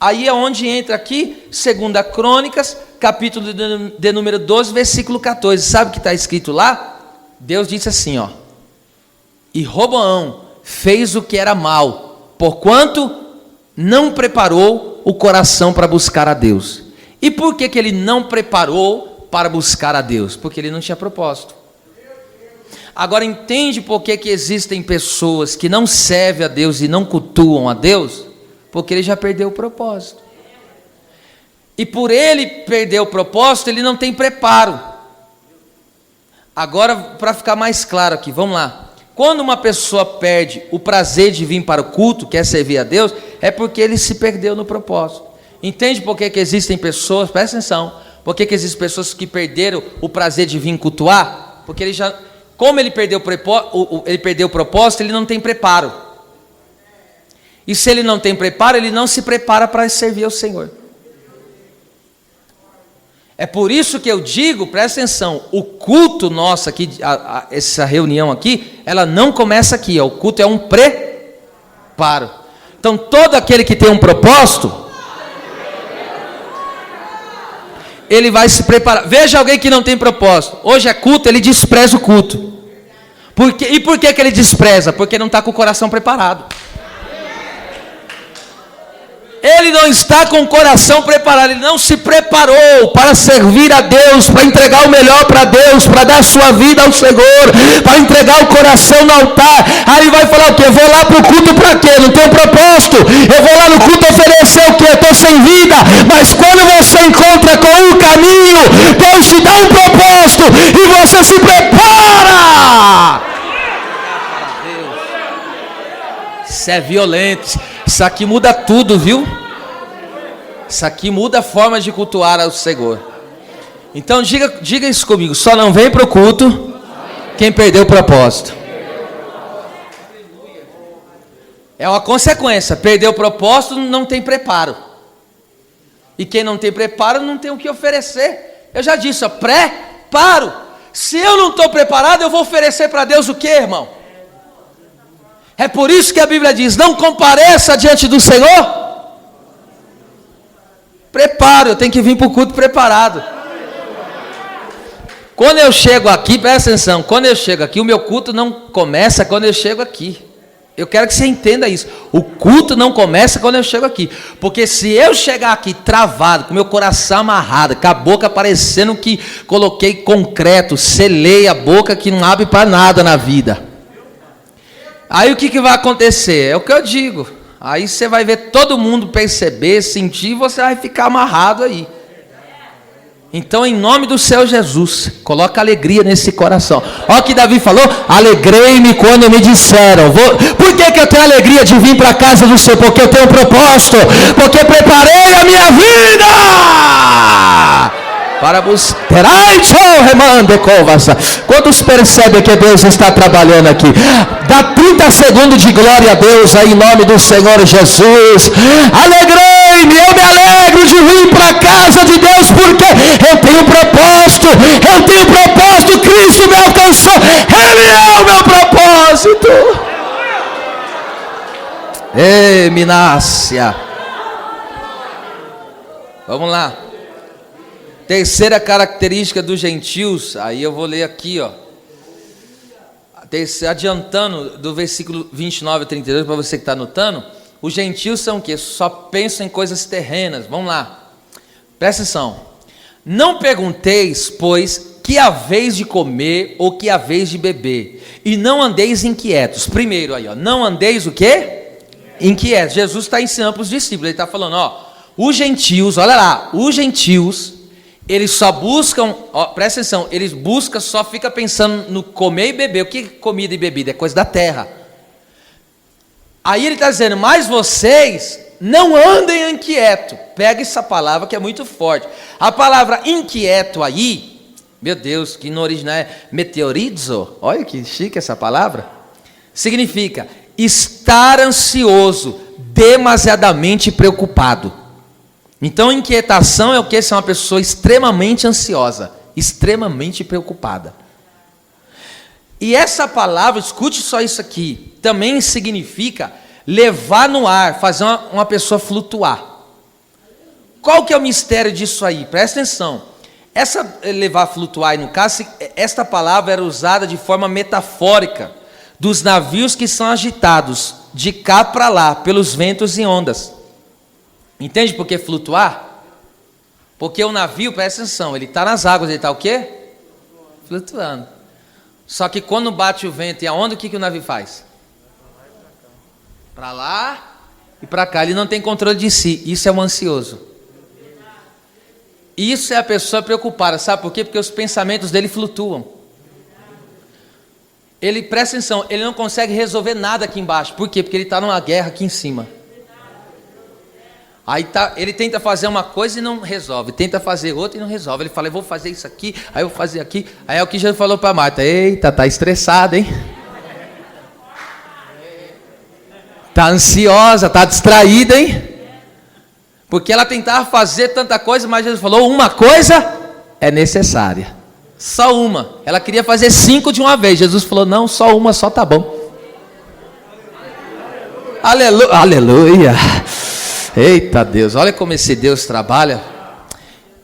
Aí é onde entra aqui, 2 Crônicas, capítulo de número 12, versículo 14. Sabe o que está escrito lá? Deus disse assim, ó. E Roboão fez o que era mal, porquanto não preparou o coração para buscar a Deus. E por que ele não preparou para buscar a Deus? Porque ele não tinha propósito. Agora entende por que existem pessoas que não servem a Deus e não cultuam a Deus? Porque ele já perdeu o propósito. E por ele perder o propósito, ele não tem preparo. Agora, para ficar mais claro aqui, vamos lá. Quando uma pessoa perde o prazer de vir para o culto, quer servir a Deus, é porque ele se perdeu no propósito. Entende por que existem pessoas, presta atenção, por que existem pessoas que perderam o prazer de vir cultuar? Porque ele já... Como ele perdeu o propósito, ele não tem preparo. E se ele não tem preparo, ele não se prepara para servir ao Senhor. É por isso que eu digo, presta atenção, o culto nosso aqui, essa reunião aqui, ela não começa aqui, ó, o culto é um preparo. Então todo aquele que tem um propósito, ele vai se preparar. Veja alguém que não tem propósito. Hoje é culto, ele despreza o culto. E por que ele despreza? Porque não está com o coração preparado. Ele não está com o coração preparado, ele não se preparou para servir a Deus, para entregar o melhor para Deus, para dar sua vida ao Senhor, para entregar o coração no altar. Aí ele vai falar o quê? Eu vou lá para o culto para quê? Não tenho propósito. Eu vou lá no culto oferecer o quê? Eu estou sem vida. Mas quando você encontra com o caminho, Deus te dá um propósito e você se prepara. Isso é violento. Isso aqui muda tudo, viu? Isso aqui muda a forma de cultuar ao Senhor. Então diga isso comigo. Só não vem para o culto quem perdeu o propósito. É uma consequência. Perder o propósito não tem preparo. E quem não tem preparo não tem o que oferecer. Eu já disse, ó, preparo. Se eu não estou preparado, eu vou oferecer para Deus o quê, irmão? É por isso que a Bíblia diz: não compareça diante do Senhor. Preparo, eu tenho que vir para o culto preparado. Quando eu chego aqui, presta atenção, quando eu chego aqui, o meu culto não começa quando eu chego aqui. Eu quero que você entenda isso. O culto não começa quando eu chego aqui. Porque se eu chegar aqui travado, com meu coração amarrado, com a boca parecendo que coloquei concreto, selei a boca que não abre para nada na vida. Aí o que vai acontecer? É o que eu digo. Aí você vai ver todo mundo perceber, sentir, e você vai ficar amarrado aí. Então, em nome do Senhor Jesus, coloca alegria nesse coração. Olha o que Davi falou: alegrei-me quando me disseram. Por que eu tenho alegria de vir para a casa do Senhor? Porque eu tenho um propósito, porque preparei a minha vida para buscar. Quantos percebem que Deus está trabalhando aqui? Dá 30 segundos de glória a Deus aí, em nome do Senhor Jesus. Alegrei-me, eu me alegro de vir para a casa de Deus, porque eu tenho propósito, Cristo me alcançou, Ele é o meu propósito. Ei, Minácia. Vamos lá. Terceira característica dos gentios, aí eu vou ler aqui, ó. Adiantando do versículo 29 a 32, para você que está anotando. Os gentios são o quê? Só pensam em coisas terrenas. Vamos lá. Presta atenção. Não pergunteis, pois, que haveis de comer ou que haveis de beber, e não andeis inquietos. Primeiro aí, ó, não andeis o quê? Inquietos. Jesus está ensinando para os discípulos. Ele está falando, ó, os gentios, olha lá, os gentios, eles só buscam, ó, presta atenção, eles buscam, só fica pensando no comer e beber. O que é comida e bebida? É coisa da terra. Aí ele está dizendo, mas vocês não andem inquieto. Pega essa palavra que é muito forte. A palavra inquieto aí, meu Deus, que no original é meteorizo, olha que chique essa palavra. Significa estar ansioso, demasiadamente preocupado. Então, inquietação é o que? Ser uma pessoa extremamente ansiosa, extremamente preocupada. E essa palavra, escute só isso aqui, também significa levar no ar, fazer uma pessoa flutuar. Qual que é o mistério disso aí? Presta atenção. Essa levar a flutuar, no caso, esta palavra era usada de forma metafórica dos navios que são agitados de cá para lá pelos ventos e ondas. Entende por que flutuar? Porque o navio, presta atenção, ele está nas águas, ele está o quê? Flutuando. Só que quando bate o vento e a onda, o que o navio faz? Para lá e para cá. Ele não tem controle de si. Isso é um ansioso. Isso é a pessoa preocupada. Sabe por quê? Porque os pensamentos dele flutuam. Ele, presta atenção, ele não consegue resolver nada aqui embaixo. Por quê? Porque ele está numa guerra aqui em cima. Aí ele tenta fazer uma coisa e não resolve, tenta fazer outra e não resolve. Ele fala, eu vou fazer isso aqui, aí eu vou fazer aqui. Aí é o que Jesus falou para Marta: eita, tá estressada, hein? Tá ansiosa, tá distraída, hein? Porque ela tentava fazer tanta coisa, mas Jesus falou, uma coisa é necessária. Só uma. Ela queria fazer 5 de uma vez. Jesus falou, não, só uma, só tá bom. Aleluia. Aleluia. Eita Deus, olha como esse Deus trabalha.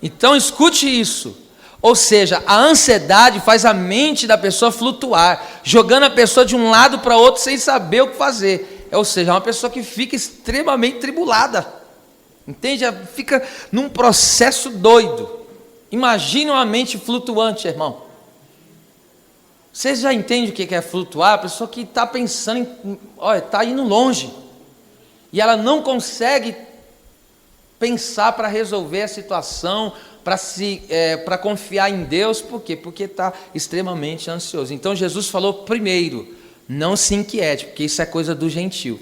Então escute isso. Ou seja, a ansiedade faz a mente da pessoa flutuar, jogando a pessoa de um lado para outro sem saber o que fazer. Ou seja, é uma pessoa que fica extremamente tribulada. Entende? Fica num processo doido. Imagine uma mente flutuante, irmão. Você já entende o que é flutuar? A pessoa que está pensando olha, está indo longe. E ela não consegue pensar para resolver a situação, para confiar em Deus. Por quê? Porque está extremamente ansioso. Então Jesus falou primeiro, não se inquiete, porque isso é coisa do gentio.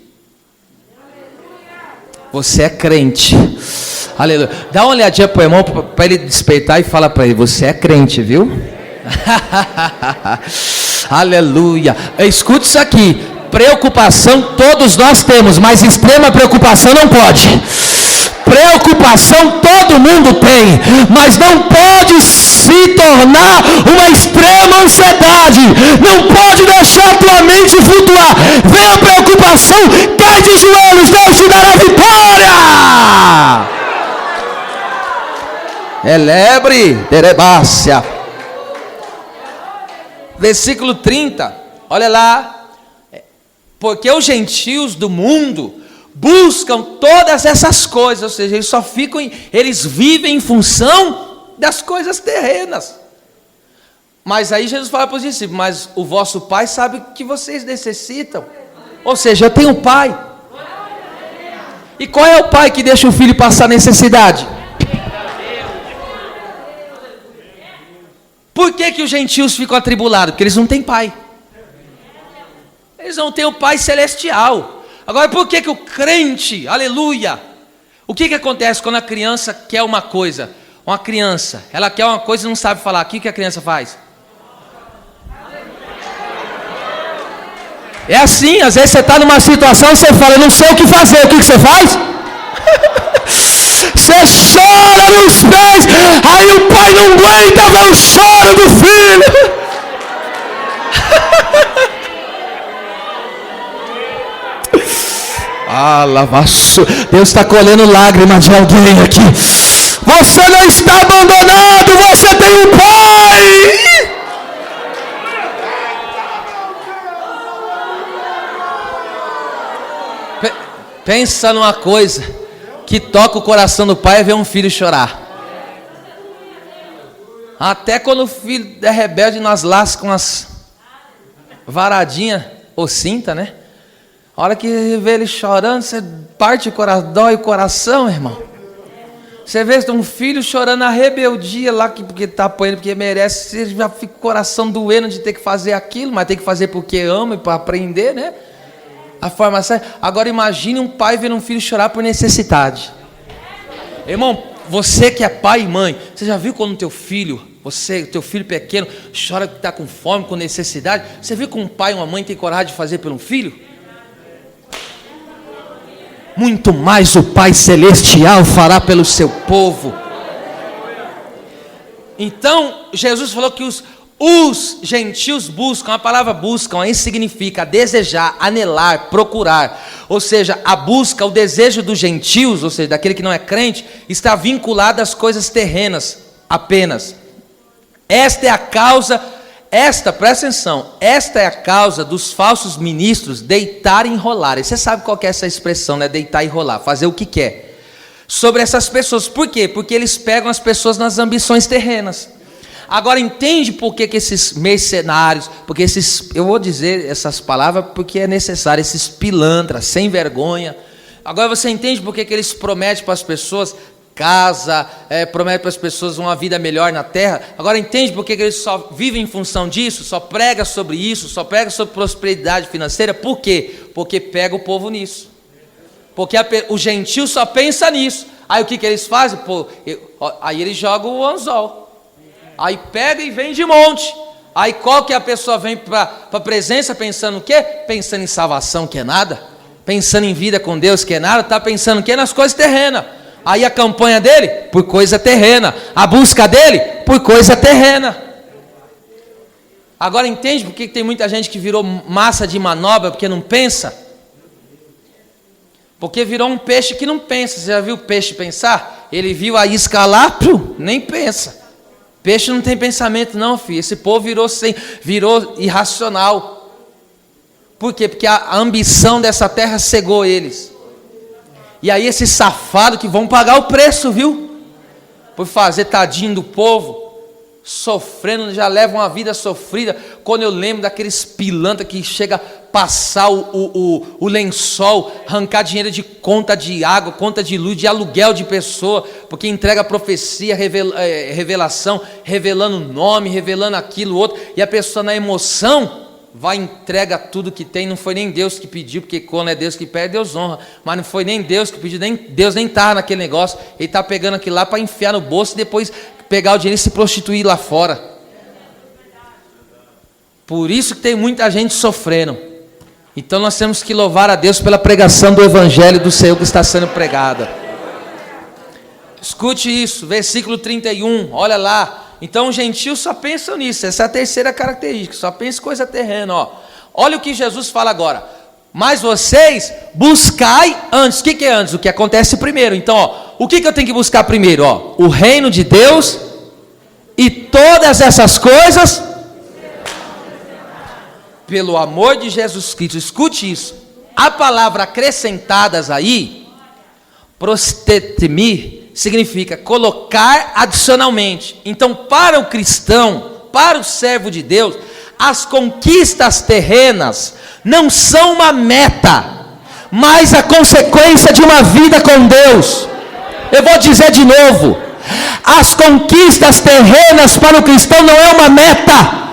Você é crente. Aleluia. Dá uma olhadinha para o irmão, para ele despertar, e fala para ele, você é crente, viu? Aleluia. Escute isso aqui. Preocupação todos nós temos, mas extrema preocupação não pode. Preocupação todo mundo tem, mas não pode se tornar uma extrema ansiedade. Não pode deixar a tua mente flutuar. Vem a preocupação, cai de joelhos, Deus te dará vitória. Elebre, terebácia. Versículo 30, olha lá. Porque os gentios do mundo buscam todas essas coisas, ou seja, eles vivem em função das coisas terrenas. Mas aí Jesus fala para os discípulos: mas o vosso Pai sabe que vocês necessitam. Ou seja, eu tenho um Pai. E qual é o pai que deixa o filho passar necessidade? Por que os gentios ficam atribulados? Porque eles não têm pai. Eles não têm o Pai celestial. Agora, por que o crente, aleluia, o que acontece quando a criança quer uma coisa? Uma criança, ela quer uma coisa e não sabe falar. O que a criança faz? É assim, às vezes você está numa situação e você fala: eu não sei o que fazer. O que você faz? Você chora nos pés. Aí o pai não aguenta ver o choro do filho. Lavaço. Deus está colhendo lágrimas de alguém aqui. Você não está abandonado, você tem um pai. Pensa numa coisa que toca o coração do pai, é ver um filho chorar. Até quando o filho é rebelde, nós lascamos as varadinhas ou cinta, né? A hora que vê ele chorando, você parte o coração, dói o coração, irmão. Você vê um filho chorando a rebeldia lá, porque está apanhando, porque merece, você já fica o coração doendo de ter que fazer aquilo, mas tem que fazer porque ama e para aprender, né? A forma certa. Agora imagine um pai vendo um filho chorar por necessidade. Irmão, você que é pai e mãe, você já viu quando o teu filho pequeno, chora que está com fome, com necessidade? Você viu que um pai e uma mãe tem coragem de fazer pelo filho? Muito mais o Pai Celestial fará pelo seu povo. Então, Jesus falou que os gentios buscam, a palavra buscam aí significa desejar, anelar, procurar. Ou seja, a busca, o desejo dos gentios, ou seja, daquele que não é crente, está vinculado às coisas terrenas apenas. Esta é a causa, presta atenção, esta é a causa dos falsos ministros deitar e enrolar. E você sabe qual que é essa expressão, né? Deitar e enrolar, fazer o que quer. Sobre essas pessoas, por quê? Porque eles pegam as pessoas nas ambições terrenas. Agora entende por que esses mercenários, porque eu vou dizer essas palavras porque é necessário, esses pilantras, sem vergonha. Agora você entende por que eles prometem para as pessoas casa, prometem para as pessoas uma vida melhor na terra. Agora entende por que eles só vivem em função disso, só pregam sobre isso, só pregam sobre prosperidade financeira? Por quê? Porque pega o povo nisso. Porque o gentil só pensa nisso. Aí o que eles fazem? Aí eles jogam o anzol. Aí pega e vem de monte. Aí qual que a pessoa vem para a presença pensando o quê? Pensando em salvação, que é nada. Pensando em vida com Deus, que é nada. Está pensando o quê? Nas coisas terrenas. Aí a campanha dele, por coisa terrena. A busca dele, por coisa terrena. Agora entende por que tem muita gente que virou massa de manobra, porque não pensa? Porque virou um peixe que não pensa. Você já viu o peixe pensar? Ele viu a isca lá, nem pensa. Peixe não tem pensamento não, filho. Esse povo virou irracional. Por quê? Porque a ambição dessa terra cegou eles. E aí esses safados que vão pagar o preço, viu? Por fazer tadinho do povo, sofrendo, já levam uma vida sofrida. Quando eu lembro daqueles pilantras que chega a passar o lençol, arrancar dinheiro de conta de água, conta de luz, de aluguel de pessoa, porque entrega profecia, revelação, revelando nome, revelando aquilo, outro, e a pessoa na emoção vai e entrega tudo que tem. Não foi nem Deus que pediu, porque quando é Deus que pede, Deus honra, mas não foi nem Deus que pediu, Deus nem está naquele negócio, ele está pegando aquilo lá para enfiar no bolso e depois pegar o dinheiro e se prostituir lá fora. Por isso que tem muita gente sofrendo. Então nós temos que louvar a Deus pela pregação do Evangelho do Senhor que está sendo pregada. Escute isso, versículo 31, olha lá. Então, os gentios só pensam nisso, essa é a terceira característica, só pensa em coisa terrena, ó. Olha o que Jesus fala agora. Mas vocês buscai antes. O que é antes? O que acontece primeiro. Então, ó, o que eu tenho que buscar primeiro? Ó, o reino de Deus e todas essas coisas, pelo amor de Jesus Cristo. Escute isso. A palavra acrescentadas aí, prostetemi, significa colocar adicionalmente. Então, para o cristão, para o servo de Deus, as conquistas terrenas não são uma meta, mas a consequência de uma vida com Deus. Eu vou dizer de novo: as conquistas terrenas para o cristão não é uma meta.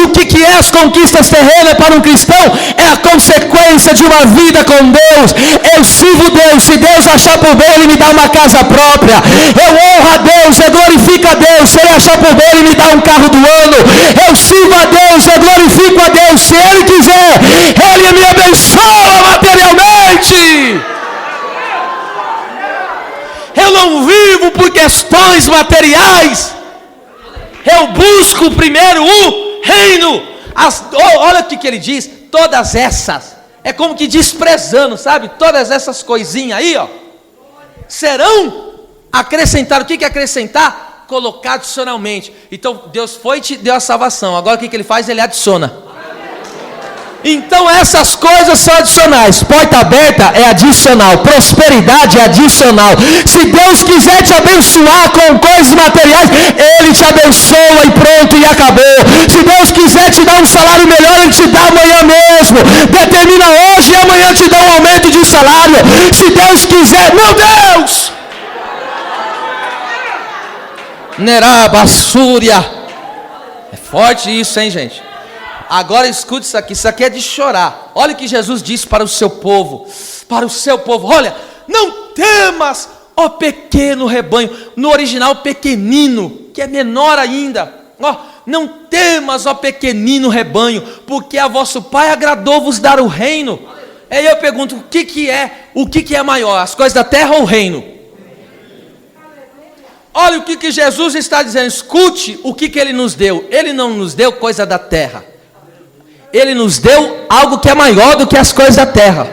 O que é as conquistas terrenas para um cristão? É a consequência de uma vida com Deus. Eu sirvo Deus, se Deus achar por bem, Ele me dá uma casa própria. Eu honro a Deus, eu glorifico a Deus, se Ele achar por bem, Ele me dá um carro do ano. Eu sirvo a Deus, eu glorifico a Deus, se Ele quiser, Ele me abençoa materialmente. Eu não vivo por questões materiais. Eu busco primeiro o reino. Olha o que ele diz. Todas essas, é como que desprezando, sabe? Todas essas coisinhas aí, ó, serão acrescentadas. O que é acrescentar? Colocar adicionalmente. Então Deus foi e te deu a salvação. Agora o que ele faz? Ele adiciona. Então essas coisas são adicionais. Porta aberta é adicional, prosperidade é adicional. Se Deus quiser te abençoar com coisas materiais, Ele te abençoa e pronto, e acabou. Se Deus quiser te dar um salário melhor, Ele te dá amanhã mesmo. Determina hoje e amanhã te dá um aumento de salário. Se Deus quiser, meu Deus! Nerabassúria. É forte isso, hein, gente? Agora escute isso aqui é de chorar. Olha o que Jesus disse para o seu povo, olha, não temas, ó pequeno rebanho, no original pequenino, que é menor ainda, ó, não temas, ó pequenino rebanho, porque a vosso Pai agradou-vos dar o reino. Aí eu pergunto, o que é maior, as coisas da terra ou o reino? Olha o que Jesus está dizendo, escute o que Ele nos deu. Ele não nos deu coisa da terra, Ele nos deu algo que é maior do que as coisas da terra.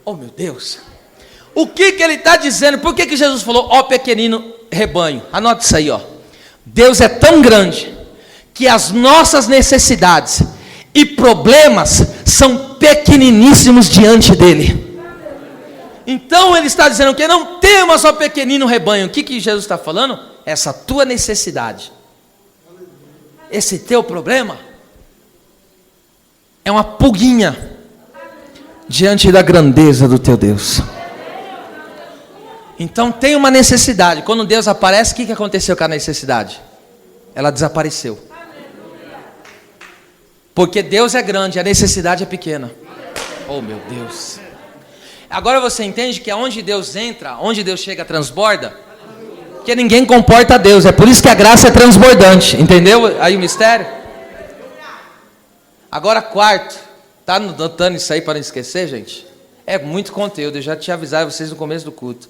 Oh meu Deus, o que Ele está dizendo? Por que Jesus falou, ó pequenino rebanho? Anota isso aí, ó. Deus é tão grande, que as nossas necessidades e problemas são pequeniníssimos diante dEle. Então Ele está dizendo que não temas, ó pequenino rebanho. O que Jesus está falando? Essa tua necessidade, esse teu problema é uma pulguinha diante da grandeza do teu Deus. Então tem uma necessidade. Quando Deus aparece, o que aconteceu com a necessidade? Ela desapareceu. Porque Deus é grande, a necessidade é pequena. Oh meu Deus. Agora você entende que aonde Deus entra, onde Deus chega, transborda? Porque ninguém comporta Deus, é por isso que a graça é transbordante, entendeu aí o mistério? Agora quarto, tá anotando isso aí para não esquecer, gente? É muito conteúdo, eu já tinha avisado vocês no começo do culto.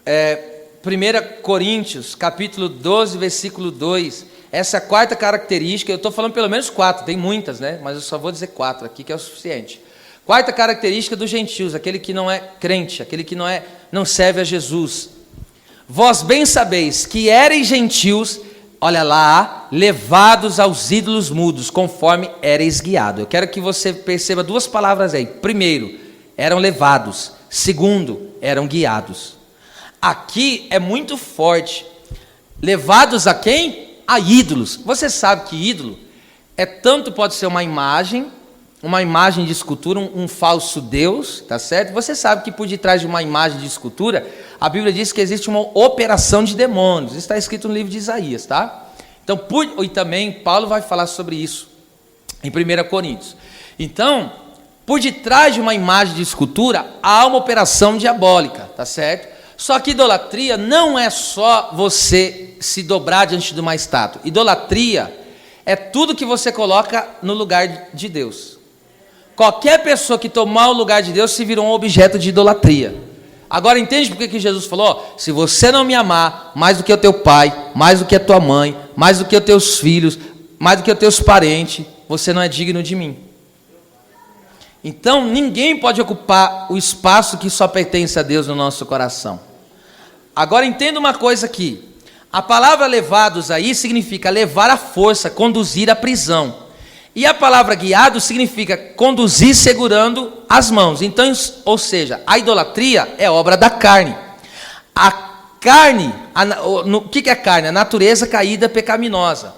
1 Coríntios, capítulo 12, versículo 2, essa é a quarta característica. Eu estou falando pelo menos 4, tem muitas, né? Mas eu só vou dizer 4 aqui, que é o suficiente. Quarta característica dos gentios, aquele que não é crente, aquele que não serve a Jesus. Vós bem sabeis que éreis gentios, olha lá, levados aos ídolos mudos, conforme éreis guiados. Eu quero que você perceba duas palavras aí. Primeiro, eram levados. Segundo, eram guiados. Aqui é muito forte. Levados a quem? A ídolos. Você sabe que ídolo tanto pode ser uma imagem de escultura, um falso Deus, tá certo? Você sabe que por detrás de uma imagem de escultura, a Bíblia diz que existe uma operação de demônios. Isso está escrito no livro de Isaías, tá? Então, e também Paulo vai falar sobre isso em 1 Coríntios. Então, por detrás de uma imagem de escultura, há uma operação diabólica, tá certo? Só que idolatria não é só você se dobrar diante de uma estátua. Idolatria é tudo que você coloca no lugar de Deus. Qualquer pessoa que tomar o lugar de Deus se virou um objeto de idolatria. Agora entende por que Jesus falou? Se você não me amar mais do que o teu pai, mais do que a tua mãe, mais do que os teus filhos, mais do que os teus parentes, você não é digno de mim. Então ninguém pode ocupar o espaço que só pertence a Deus no nosso coração. Agora entenda uma coisa aqui. A palavra levados aí significa levar à força, conduzir à prisão. E a palavra guiado significa conduzir segurando as mãos. Então, ou seja, a idolatria é obra da carne. A carne, o que é carne? A natureza caída pecaminosa.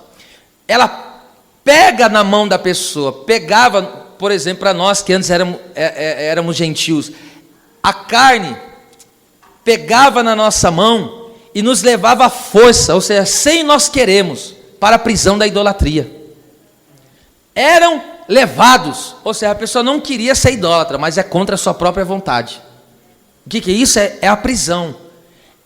Ela pega na mão da pessoa, pegava, por exemplo, para nós que antes éramos gentios, a carne pegava na nossa mão e nos levava à força, ou seja, sem nós queremos, para a prisão da idolatria. Eram levados, ou seja, a pessoa não queria ser idólatra, mas é contra a sua própria vontade. O que é isso? É a prisão.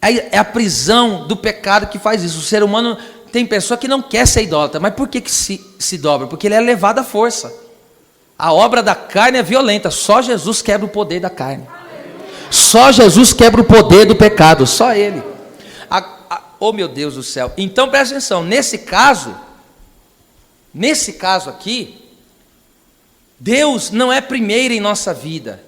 É a prisão do pecado que faz isso. O ser humano, tem pessoa que não quer ser idólatra, mas por que se dobra? Porque ele é levado à força. A obra da carne é violenta, só Jesus quebra o poder da carne. Só Jesus quebra o poder do pecado, só Ele. Oh meu Deus do céu. Então presta atenção, nesse caso aqui, Deus não é primeiro em nossa vida.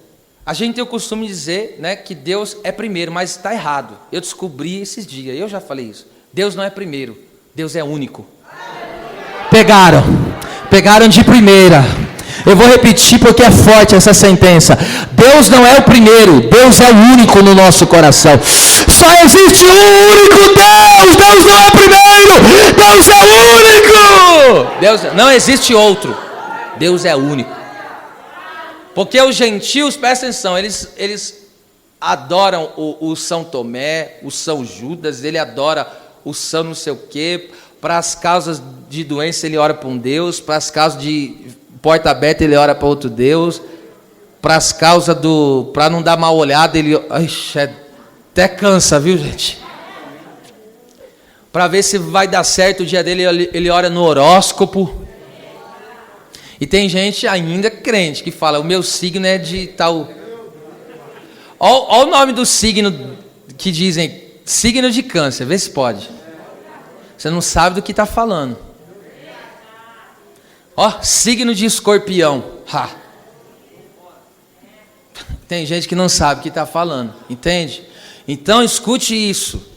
A gente tem o costume de dizer, né, que Deus é primeiro, mas está errado. Eu descobri esses dias, eu já falei isso. Deus não é primeiro, Deus é único. Pegaram de primeira. Eu vou repetir porque é forte essa sentença. Deus não é o primeiro, Deus é o único no nosso coração. Só existe um único Deus. Deus não é primeiro, Deus é único. Deus não existe outro. Deus é único. Porque os gentios, presta atenção, eles adoram o São Tomé, o São Judas, ele adora o São não sei o quê. Para as causas de doença ele ora para um Deus, para as causas de porta aberta ele ora para outro Deus, para as causas para não dar mal olhada ele, até cansa, viu gente? Para ver se vai dar certo o dia dele ele ora no horóscopo. E tem gente ainda crente que fala, o meu signo é de tal. Olha o nome do signo que dizem, signo de câncer, vê se pode. Você não sabe do que está falando. Signo de escorpião. Tem gente que não sabe o que está falando, entende? Então escute isso.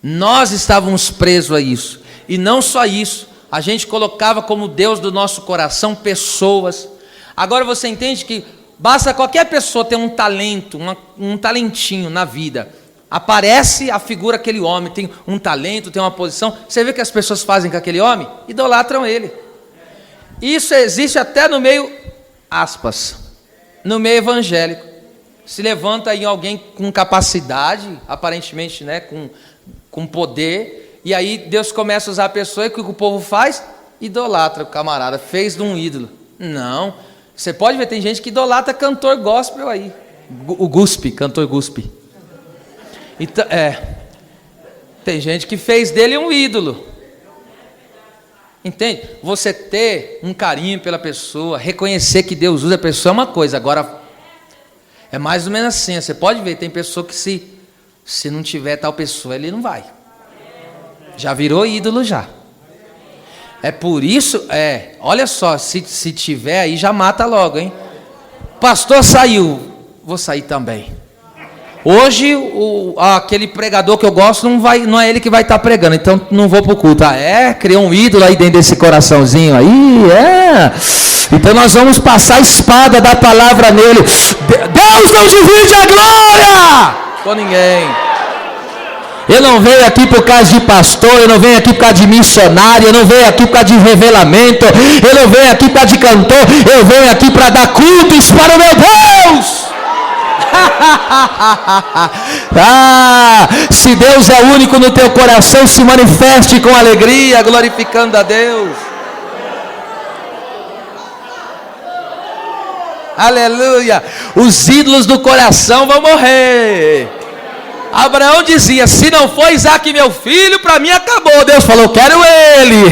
Nós estávamos presos a isso. E não só isso. A gente colocava como Deus do nosso coração pessoas. Agora você entende que basta qualquer pessoa ter um talento, um talentinho na vida. Aparece a figura daquele homem, tem um talento, tem uma posição. Você vê o que as pessoas fazem com aquele homem? Idolatram ele. Isso existe até no meio, aspas, no meio evangélico. Se levanta aí alguém com capacidade, aparentemente, né, com poder, e aí Deus começa a usar a pessoa, e o que o povo faz? Idolatra o camarada, fez de um ídolo. Não, você pode ver, tem gente que idolatra cantor gospel aí, o guspe, cantor guspe. Então, tem gente que fez dele um ídolo. Entende? Você ter um carinho pela pessoa, reconhecer que Deus usa a pessoa é uma coisa. Agora, é mais ou menos assim. Você pode ver, tem pessoa que se não tiver tal pessoa, ele não vai. Já virou ídolo já. É por isso, olha só, se tiver aí, já mata logo, hein? Pastor saiu, vou sair também. Hoje, aquele pregador que eu gosto, não é ele que vai estar pregando, então não vou para o culto. Criou um ídolo aí dentro desse coraçãozinho aí, Então nós vamos passar a espada da palavra nele. Deus não divide a glória com ninguém. Eu não venho aqui por causa de pastor, eu não venho aqui por causa de missionário, eu não venho aqui por causa de revelamento, eu não venho aqui por causa de cantor, eu venho aqui para dar cultos para o meu Deus. Se Deus é único no teu coração, se manifeste com alegria, glorificando a Deus. Aleluia. Os ídolos do coração vão morrer. Abraão dizia: se não for Isaac meu filho, para mim acabou. Deus falou: quero ele.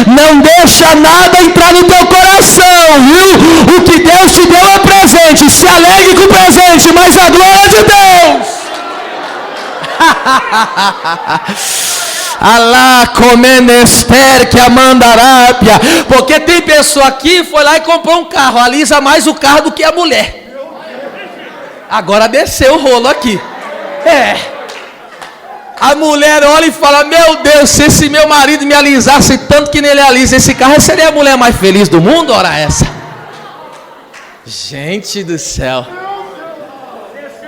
Não deixa nada entrar no teu coração, viu? O que Deus te deu é presente. Se alegre com o presente, mas a glória de Deus. Alá comenester que a mandarápia. Porque tem pessoa aqui foi lá e comprou um carro, alisa mais o carro do que a mulher. Agora desceu o rolo aqui. A mulher olha e fala: meu Deus, se esse meu marido me alisasse tanto que nele alisa esse carro, eu seria a mulher mais feliz do mundo. Ora essa. Gente do céu.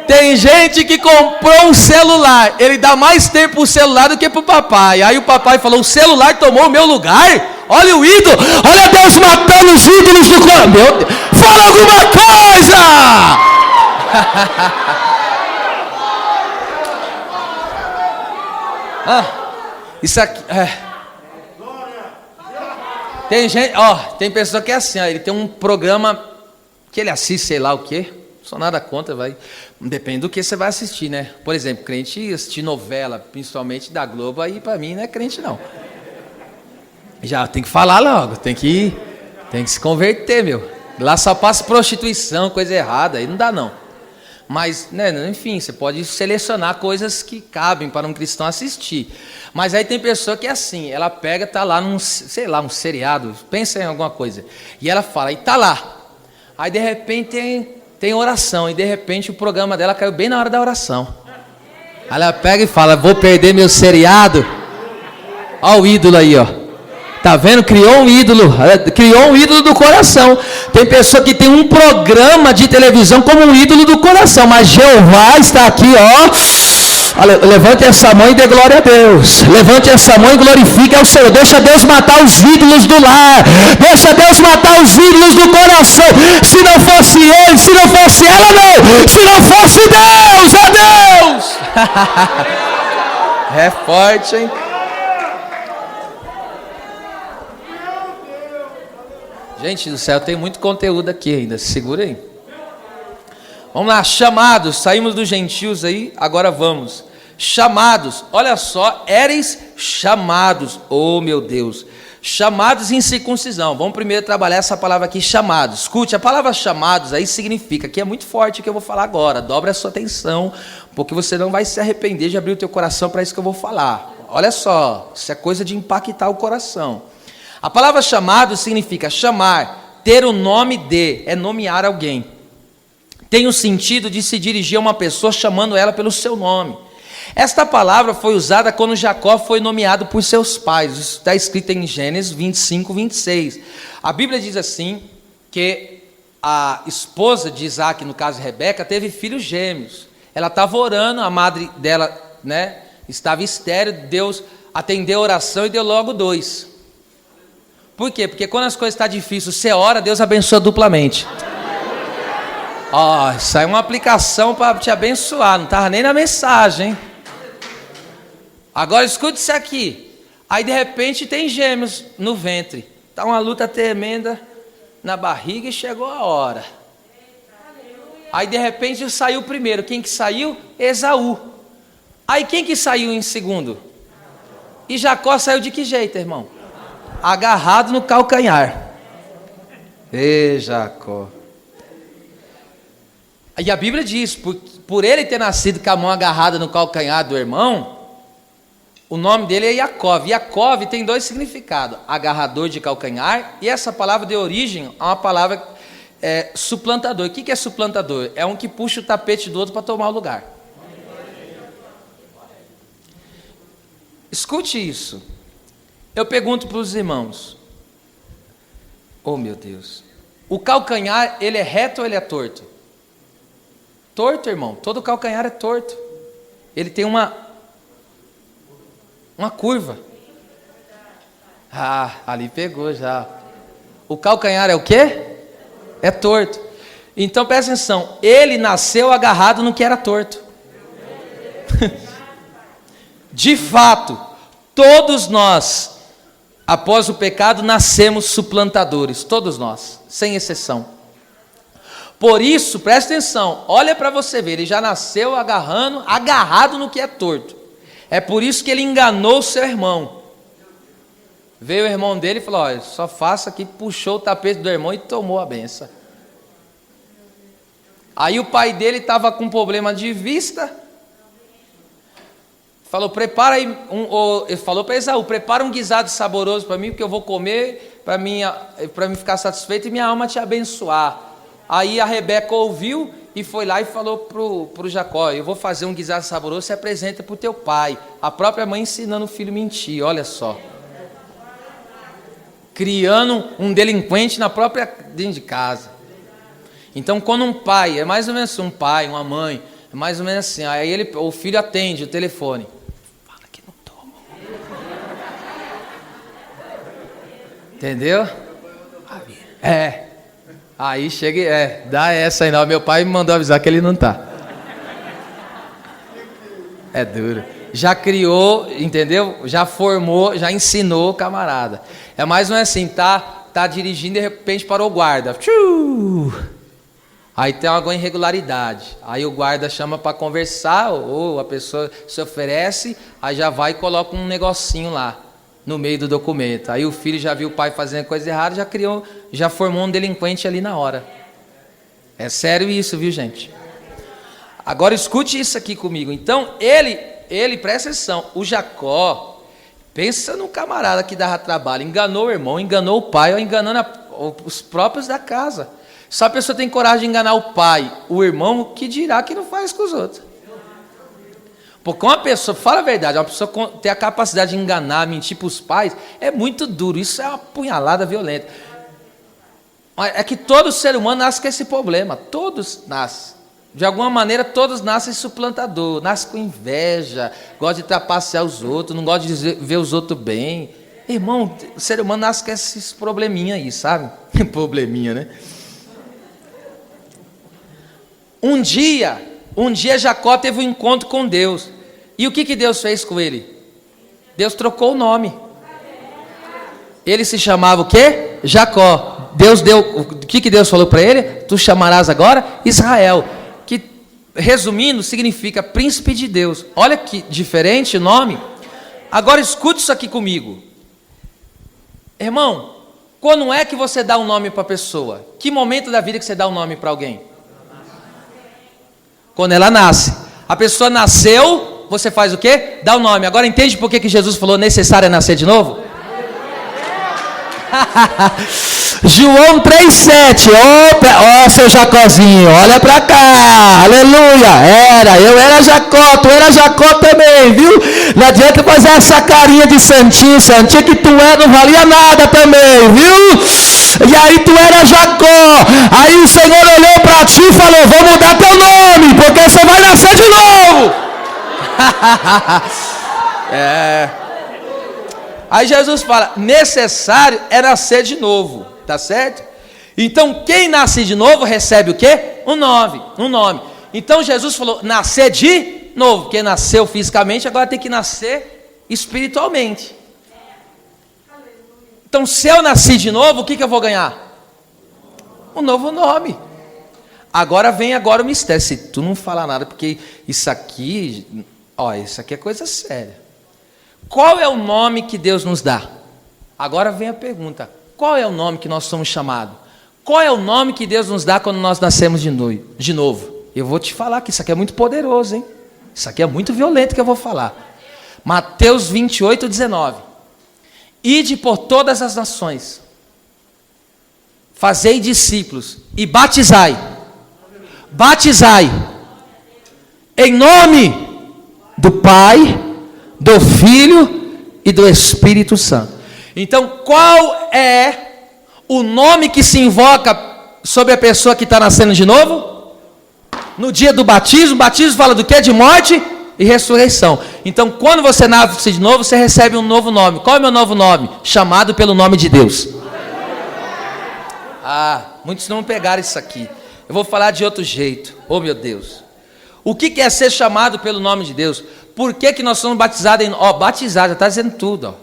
Tem gente que comprou um celular, ele dá mais tempo pro celular do que pro papai. Aí o papai falou: o celular tomou o meu lugar? Olha o ídolo, olha Deus matando os ídolos do coração. Meu Deus, fala alguma coisa! Isso aqui tem gente, tem pessoa que é assim, ele tem um programa que ele assiste, sei lá o quê. Só nada contra, vai. Depende do que você vai assistir, né? Por exemplo, crente assistir novela, principalmente da Globo, aí pra mim não é crente não. Já tem que falar logo, tem que se converter, meu. Lá só passa prostituição, coisa errada, aí não dá não. Mas, né, enfim, você pode selecionar coisas que cabem para um cristão assistir. Mas aí tem pessoa que é assim, ela pega, tá lá num, sei lá, um seriado, pensa em alguma coisa, e ela fala, e tá lá. Aí de repente tem oração, e de repente o programa dela caiu bem na hora da oração. Aí ela pega e fala: vou perder meu seriado. Olha o ídolo aí, ó. Tá vendo? Criou um ídolo do coração. Tem pessoa que tem um programa de televisão como um ídolo do coração, mas Jeová está aqui, ó. Levante essa mão e dê glória a Deus. Levante essa mão e glorifique ao Senhor. Deixa Deus matar os ídolos do lar. Deixa Deus matar os ídolos do coração. Se não fosse ele, se não fosse ela, não. Se não fosse Deus, é Deus. É forte, hein? Gente do céu, tem muito conteúdo aqui ainda. Segura aí. Vamos lá, chamados. Saímos dos gentios aí, agora vamos. Chamados, olha só, éreis chamados. Oh meu Deus. Chamados em circuncisão. Vamos primeiro trabalhar essa palavra aqui, chamados. Escute, a palavra chamados aí significa, que é muito forte o que eu vou falar agora. Dobre a sua atenção, porque você não vai se arrepender de abrir o teu coração para isso que eu vou falar. Olha só, isso é coisa de impactar o coração. A palavra chamado significa chamar, ter o nome de, é nomear alguém. Tem o sentido de se dirigir a uma pessoa chamando ela pelo seu nome. Esta palavra foi usada quando Jacó foi nomeado por seus pais. Isso está escrito em Gênesis 25, 26. A Bíblia diz assim, que a esposa de Isaac, no caso Rebeca, teve filhos gêmeos. Ela estava orando, a madre dela, né, estava estéril, Deus atendeu a oração e deu logo 2. Por quê? Porque quando as coisas estão difíceis, você ora, Deus abençoa duplamente. Isso aí é uma aplicação para te abençoar, não estava nem na mensagem, hein? Agora escute isso aqui. Aí de repente tem gêmeos no ventre. Está uma luta tremenda na barriga e chegou a hora. Aí de repente saiu o primeiro. Quem que saiu? Esaú. Aí quem que saiu em segundo? E Jacó saiu de que jeito, irmão? Agarrado no calcanhar. Ei, Jacó. E a Bíblia diz, por ele ter nascido com a mão agarrada no calcanhar do irmão, o nome dele é Iacov. Iacov tem 2 significados, agarrador de calcanhar, e essa palavra deu origem a uma palavra suplantador. O que é suplantador? É um que puxa o tapete do outro para tomar o lugar. Escute isso. Eu pergunto para os irmãos, oh meu Deus, o calcanhar, ele é reto ou ele é torto? Torto, irmão, todo calcanhar é torto. Ele tem uma curva. Ali pegou já. O calcanhar é o quê? É torto. Então presta atenção, ele nasceu agarrado no que era torto. De fato, todos nós, após o pecado, nascemos suplantadores, todos nós, sem exceção. Por isso, presta atenção, olha para você ver, ele já nasceu agarrado no que é torto. É por isso que ele enganou o seu irmão. Veio o irmão dele e falou: olha, só faça aqui, puxou o tapete do irmão e tomou a benção. Aí o pai dele estava com problema de vista. Falou: prepara aí, ele falou para Esaú: prepara um guisado saboroso para mim, porque eu vou comer para mim ficar satisfeito e minha alma te abençoar. Aí a Rebeca ouviu e foi lá e falou pro Jacó: eu vou fazer um guisado saboroso, se apresenta para o teu pai. A própria mãe ensinando o filho a mentir, olha só. Criando um delinquente dentro de casa. Então, quando um pai, é mais ou menos assim, um pai, uma mãe, é mais ou menos assim, aí o filho atende o telefone. Fala que não toma. Entendeu? Aí chega, dá essa aí não. Meu pai me mandou avisar que ele não tá. É duro. Já criou, entendeu? Já formou, já ensinou o camarada. É mais ou menos assim, tá dirigindo e de repente parou o guarda. Aí tem alguma irregularidade. Aí o guarda chama para conversar, ou a pessoa se oferece, aí já vai e coloca um negocinho lá no meio do documento. Aí o filho já viu o pai fazendo coisa errada, já formou um delinquente ali na hora. É sério isso, viu, gente? Agora escute isso aqui comigo. Então, ele presta atenção, o Jacó, pensa no camarada que dava trabalho, enganou o irmão, enganou o pai, ou enganando os próprios da casa. Só a pessoa tem coragem de enganar o pai, o irmão, o que dirá que não faz com os outros. Porque uma pessoa, fala a verdade, uma pessoa ter a capacidade de enganar, mentir para os pais, é muito duro, isso é uma punhalada violenta. É que todo ser humano nasce com esse problema, todos nascem. De alguma maneira, todos nascem suplantador, nascem com inveja, gosta de trapacear os outros, não gosta de ver os outros bem. Irmão, o ser humano nasce com esses probleminha aí, sabe? Probleminha, né? Um dia Jacó teve um encontro com Deus. E o que Deus fez com ele? Deus trocou o nome. Ele se chamava o quê? Jacó. O que Deus falou para ele? Tu chamarás agora Israel. Que, resumindo, significa príncipe de Deus. Olha que diferente o nome. Agora escute isso aqui comigo. Irmão, quando é que você dá um nome para a pessoa? Que momento da vida que você dá um nome para alguém? Quando ela nasce. A pessoa nasceu, você faz o quê? Dá o nome. Agora entende por que Jesus falou necessário é nascer de novo? João 3,7. Ó, seu Jacózinho, olha pra cá, aleluia. Eu era Jacó, tu era Jacó também, viu? Não adianta fazer essa carinha de santinho que tu não valia nada também, viu? E aí tu era Jacó, aí o Senhor olhou pra ti e falou: vou mudar teu nome, porque você vai nascer de novo. Aí Jesus fala: necessário é nascer de novo, tá certo? Então quem nasce de novo recebe o quê? Um nome. Então Jesus falou: nascer de novo, porque nasceu fisicamente, agora tem que nascer espiritualmente. Então se eu nasci de novo, o que eu vou ganhar? Um novo nome. Agora vem o mistério. Se tu não falar nada, porque isso aqui é coisa séria. Qual é o nome que Deus nos dá? Agora vem a pergunta: qual é o nome que nós somos chamados? Qual é o nome que Deus nos dá quando nós nascemos de novo? Eu vou te falar que isso aqui é muito poderoso, hein? Isso aqui é muito violento que eu vou falar. Mateus 28:19. Ide por todas as nações, fazei discípulos e batizai em nome do Pai, do Filho e do Espírito Santo. Então, qual é o nome que se invoca sobre a pessoa que está nascendo de novo? No dia do batismo, o batismo fala do quê? De morte e ressurreição. Então, quando você nasce de novo, você recebe um novo nome. Qual é o meu novo nome? Chamado pelo nome de Deus. Muitos não pegaram isso aqui. Eu vou falar de outro jeito. Oh, meu Deus. O que é ser chamado pelo nome de Deus? Por que nós somos batizados batizado, já está dizendo tudo.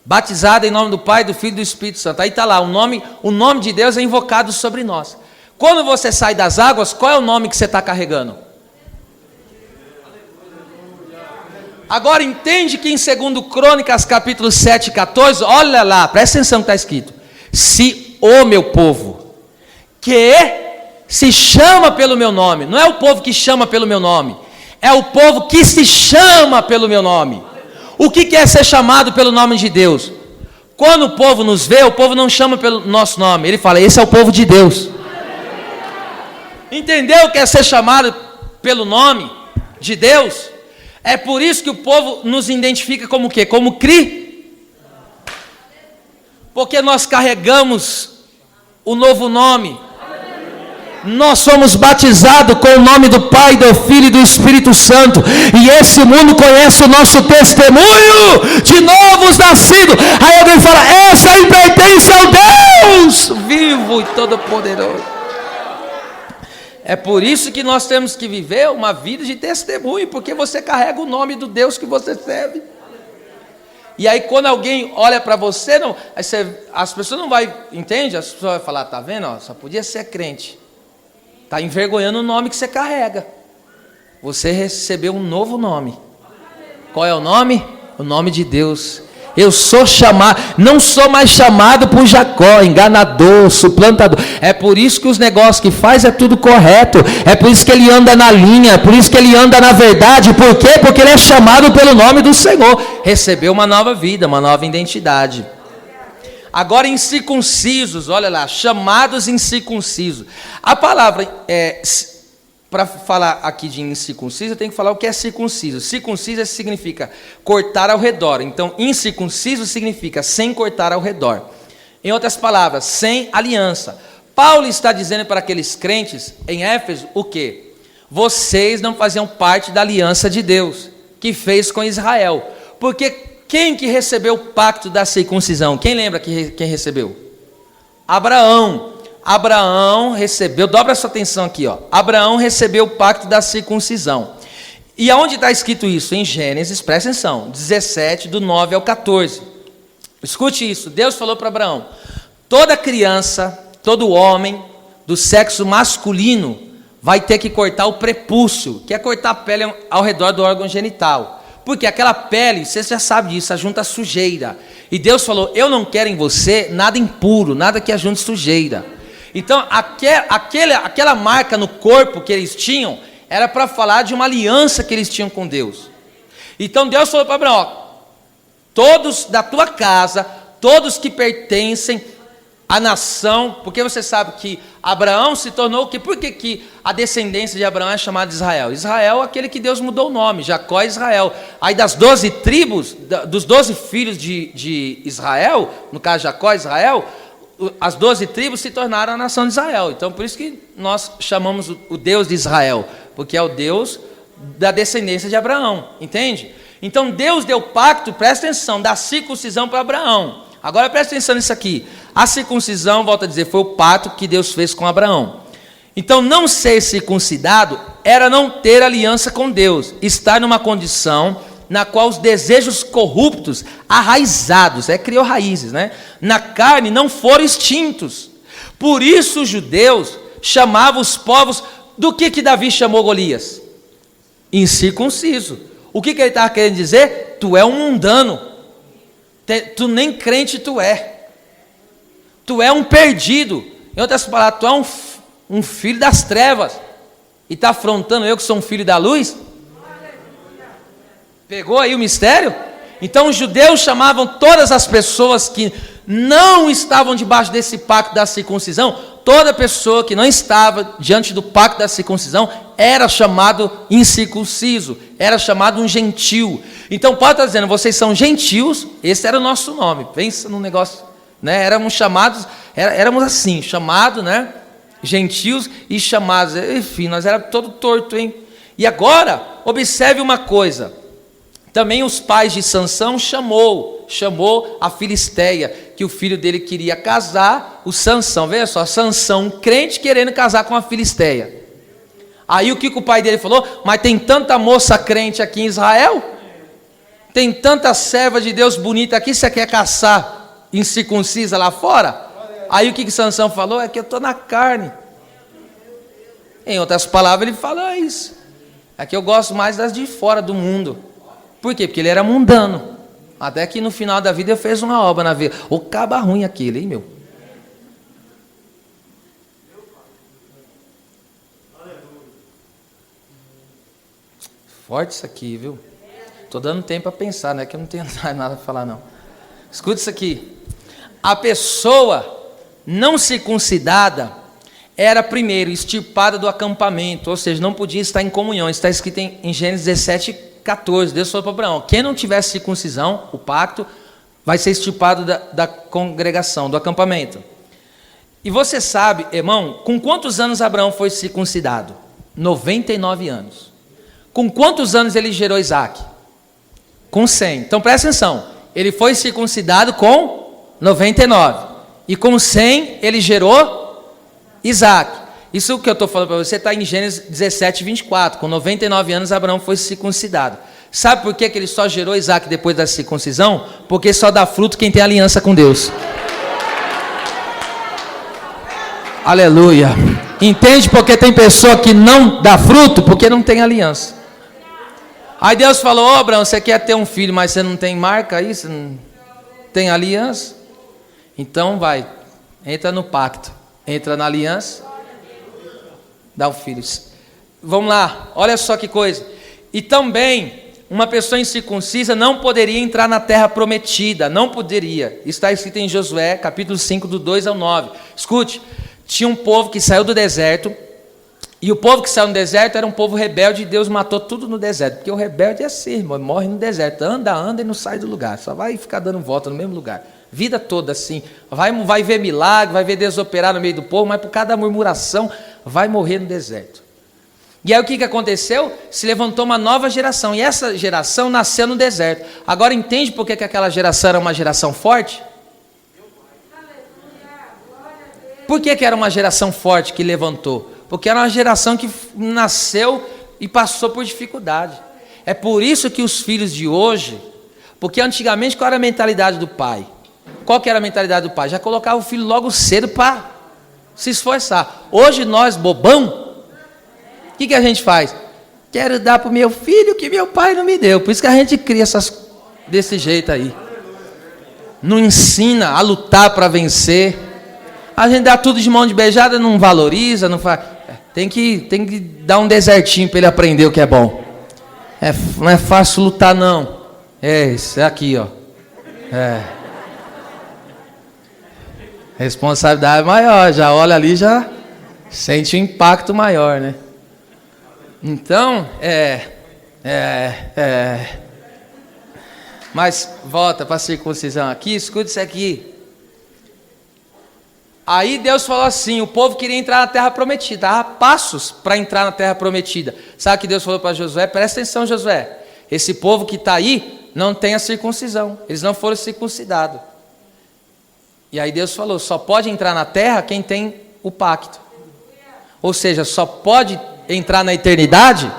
Batizado em nome do Pai, do Filho e do Espírito Santo. Aí está lá, o nome de Deus é invocado sobre nós. Quando você sai das águas, qual é o nome que você está carregando? Agora entende que em 2 Crônicas, capítulo 7, 14, olha lá, presta atenção que está escrito. Se o meu povo, que se chama pelo meu nome, não é o povo que chama pelo meu nome, é o povo que se chama pelo meu nome. O que é ser chamado pelo nome de Deus? Quando o povo nos vê, o povo não chama pelo nosso nome, ele fala, esse é o povo de Deus. Entendeu o que é ser chamado pelo nome de Deus? É por isso que o povo nos identifica como o quê? Como porque nós carregamos o novo nome. Nós somos batizados com o nome do Pai, do Filho e do Espírito Santo. E esse mundo conhece o nosso testemunho de novos nascidos. Aí alguém fala, essa aí pertence ao Deus vivo e todo-poderoso. É por isso que nós temos que viver uma vida de testemunho, porque você carrega o nome do Deus que você serve. E aí quando alguém olha para você, não, as pessoas não vão, entende? As pessoas vão falar, tá vendo? Ó, só podia ser crente. Está envergonhando o nome que você carrega. Você recebeu um novo nome. Qual é o nome? O nome de Deus. Eu sou chamado, não sou mais chamado por Jacó, enganador, suplantador. É por isso que os negócios que faz é tudo correto. É por isso que ele anda na linha, por isso que ele anda na verdade. Por quê? Porque ele é chamado pelo nome do Senhor. Recebeu uma nova vida, uma nova identidade. Agora incircuncisos, olha lá, chamados incircuncisos. A palavra, para falar aqui de incircunciso, eu tenho que falar o que é circunciso. Circunciso significa cortar ao redor. Então, incircunciso significa sem cortar ao redor. Em outras palavras, sem aliança. Paulo está dizendo para aqueles crentes em Éfeso o quê? Vocês não faziam parte da aliança de Deus, que fez com Israel. Porque quem que recebeu o pacto da circuncisão? Quem lembra quem recebeu? Abraão. Abraão recebeu, dobra a sua atenção aqui, ó. Abraão recebeu o pacto da circuncisão. E aonde está escrito isso? Em Gênesis, presta atenção, 17, do 9 ao 14. Escute isso, Deus falou para Abraão, toda criança, todo homem do sexo masculino vai ter que cortar o prepúcio, que é cortar a pele ao redor do órgão genital. Porque aquela pele, você já sabe disso, ajunta sujeira. E Deus falou, eu não quero em você nada impuro, nada que ajunte sujeira. Então, aquela marca no corpo que eles tinham, era para falar de uma aliança que eles tinham com Deus. Então, Deus falou para Abraão, ó, todos da tua casa, todos que pertencem à nação, porque você sabe que Abraão se tornou, por que a descendência de Abraão é chamada de Israel? Israel é aquele que Deus mudou o nome, Jacó é Israel. Aí das 12 tribos, dos 12 filhos de Israel, no caso Jacó é Israel, as 12 tribos se tornaram a nação de Israel. Então, por isso que nós chamamos o Deus de Israel, porque é o Deus da descendência de Abraão, entende? Então, Deus deu pacto, presta atenção, da circuncisão para Abraão. Agora, presta atenção nisso aqui. A circuncisão, volto a dizer, foi o pacto que Deus fez com Abraão. Então, não ser circuncidado era não ter aliança com Deus, estar numa condição na qual os desejos corruptos, arraizados, criou raízes, né? Na carne não foram extintos. Por isso os judeus chamavam os povos, do que Davi chamou Golias? Incircunciso. O que ele estava querendo dizer? Tu é um mundano, tu nem crente tu é um perdido. Em outras palavras, tu é um filho das trevas, e está afrontando eu que sou um filho da luz? Pegou aí o mistério? Então os judeus chamavam todas as pessoas que não estavam debaixo desse pacto da circuncisão, toda pessoa que não estava diante do pacto da circuncisão era chamado incircunciso, era chamado um gentil. Então Paulo está dizendo, vocês são gentios, esse era o nosso nome. Pensa num negócio, né? Éramos chamados, éramos assim, chamados, né? Gentios e chamados, enfim, nós éramos todo torto, hein? E agora, observe uma coisa. Também os pais de Sansão chamou a Filisteia, que o filho dele queria casar, o Sansão, veja só, Sansão, crente, querendo casar com a Filisteia. Aí o que o pai dele falou? Mas tem tanta moça crente aqui em Israel, tem tanta serva de Deus bonita aqui, você quer caçar incircuncisa lá fora? Aí o que Sansão falou? É que eu estou na carne, Em outras palavras, ele fala isso. Aqui eu gosto mais das de fora do mundo. Por quê? Porque ele era mundano. Até que no final da vida ele fez uma obra na vida. O caba ruim aquele, hein, meu? Forte isso aqui, viu? Estou dando tempo para pensar, né? Que eu não tenho nada para falar, não. Escuta isso aqui. A pessoa não circuncidada era primeiro extirpada do acampamento, ou seja, não podia estar em comunhão. Está escrito em Gênesis 17:14. Deus falou para Abraão: quem não tiver circuncisão, o pacto, vai ser extirpado da congregação, do acampamento. E você sabe, irmão, com quantos anos Abraão foi circuncidado? 99 anos. Com quantos anos ele gerou Isaac? Com 100. Então presta atenção, ele foi circuncidado com 99. E com 100 ele gerou Isaac. Isso que eu estou falando para você está em Gênesis 17:24. Com 99 anos Abraão foi circuncidado. Sabe por que ele só gerou Isaac depois da circuncisão? Porque só dá fruto quem tem aliança com Deus. Aleluia. Entende porque tem pessoa que não dá fruto? Porque não tem aliança. Aí Deus falou: ô Abraão, você quer ter um filho, mas você não tem marca aí? Você não tem aliança? Então vai, entra no pacto, entra na aliança, dá o filho. Vamos lá, olha só que coisa. E também, uma pessoa incircuncisa não poderia entrar na terra prometida, não poderia. Está escrito em Josué, capítulo 5, do 2 ao 9. Escute, tinha um povo que saiu do deserto, e o povo que saiu no deserto era um povo rebelde, e Deus matou tudo no deserto, porque o rebelde é assim, irmão, morre no deserto, anda e não sai do lugar, só vai ficar dando volta no mesmo lugar, vida toda assim, vai ver milagre, vai ver Deus operar no meio do povo, mas por causa da murmuração, vai morrer no deserto. E aí o que aconteceu? Se levantou uma nova geração, e essa geração nasceu no deserto. Agora entende por que aquela geração era uma geração forte? Por que era uma geração forte que levantou? Porque era uma geração que nasceu e passou por dificuldade. É por isso que os filhos de hoje, porque antigamente qual era a mentalidade do pai? Qual que era a mentalidade do pai? Já colocava o filho logo cedo para se esforçar. Hoje nós, bobão, o que a gente faz? Quero dar para o meu filho que meu pai não me deu. Por isso que a gente cria essas desse jeito aí. Não ensina a lutar para vencer. A gente dá tudo de mão de beijada, não valoriza, não faz. Tem que dar um desertinho para ele aprender o que é bom. Não é fácil lutar, não. Isso é aqui, ó. Responsabilidade maior, já olha ali, já sente um impacto maior, né? Então, Mas volta para a circuncisão aqui, escuta isso aqui. Aí Deus falou assim, o povo queria entrar na terra prometida, há passos para entrar na terra prometida. Sabe o que Deus falou para Josué? Presta atenção, Josué. Esse povo que está aí não tem a circuncisão, eles não foram circuncidados. E aí Deus falou, só pode entrar na terra quem tem o pacto. Ou seja, só pode entrar na eternidade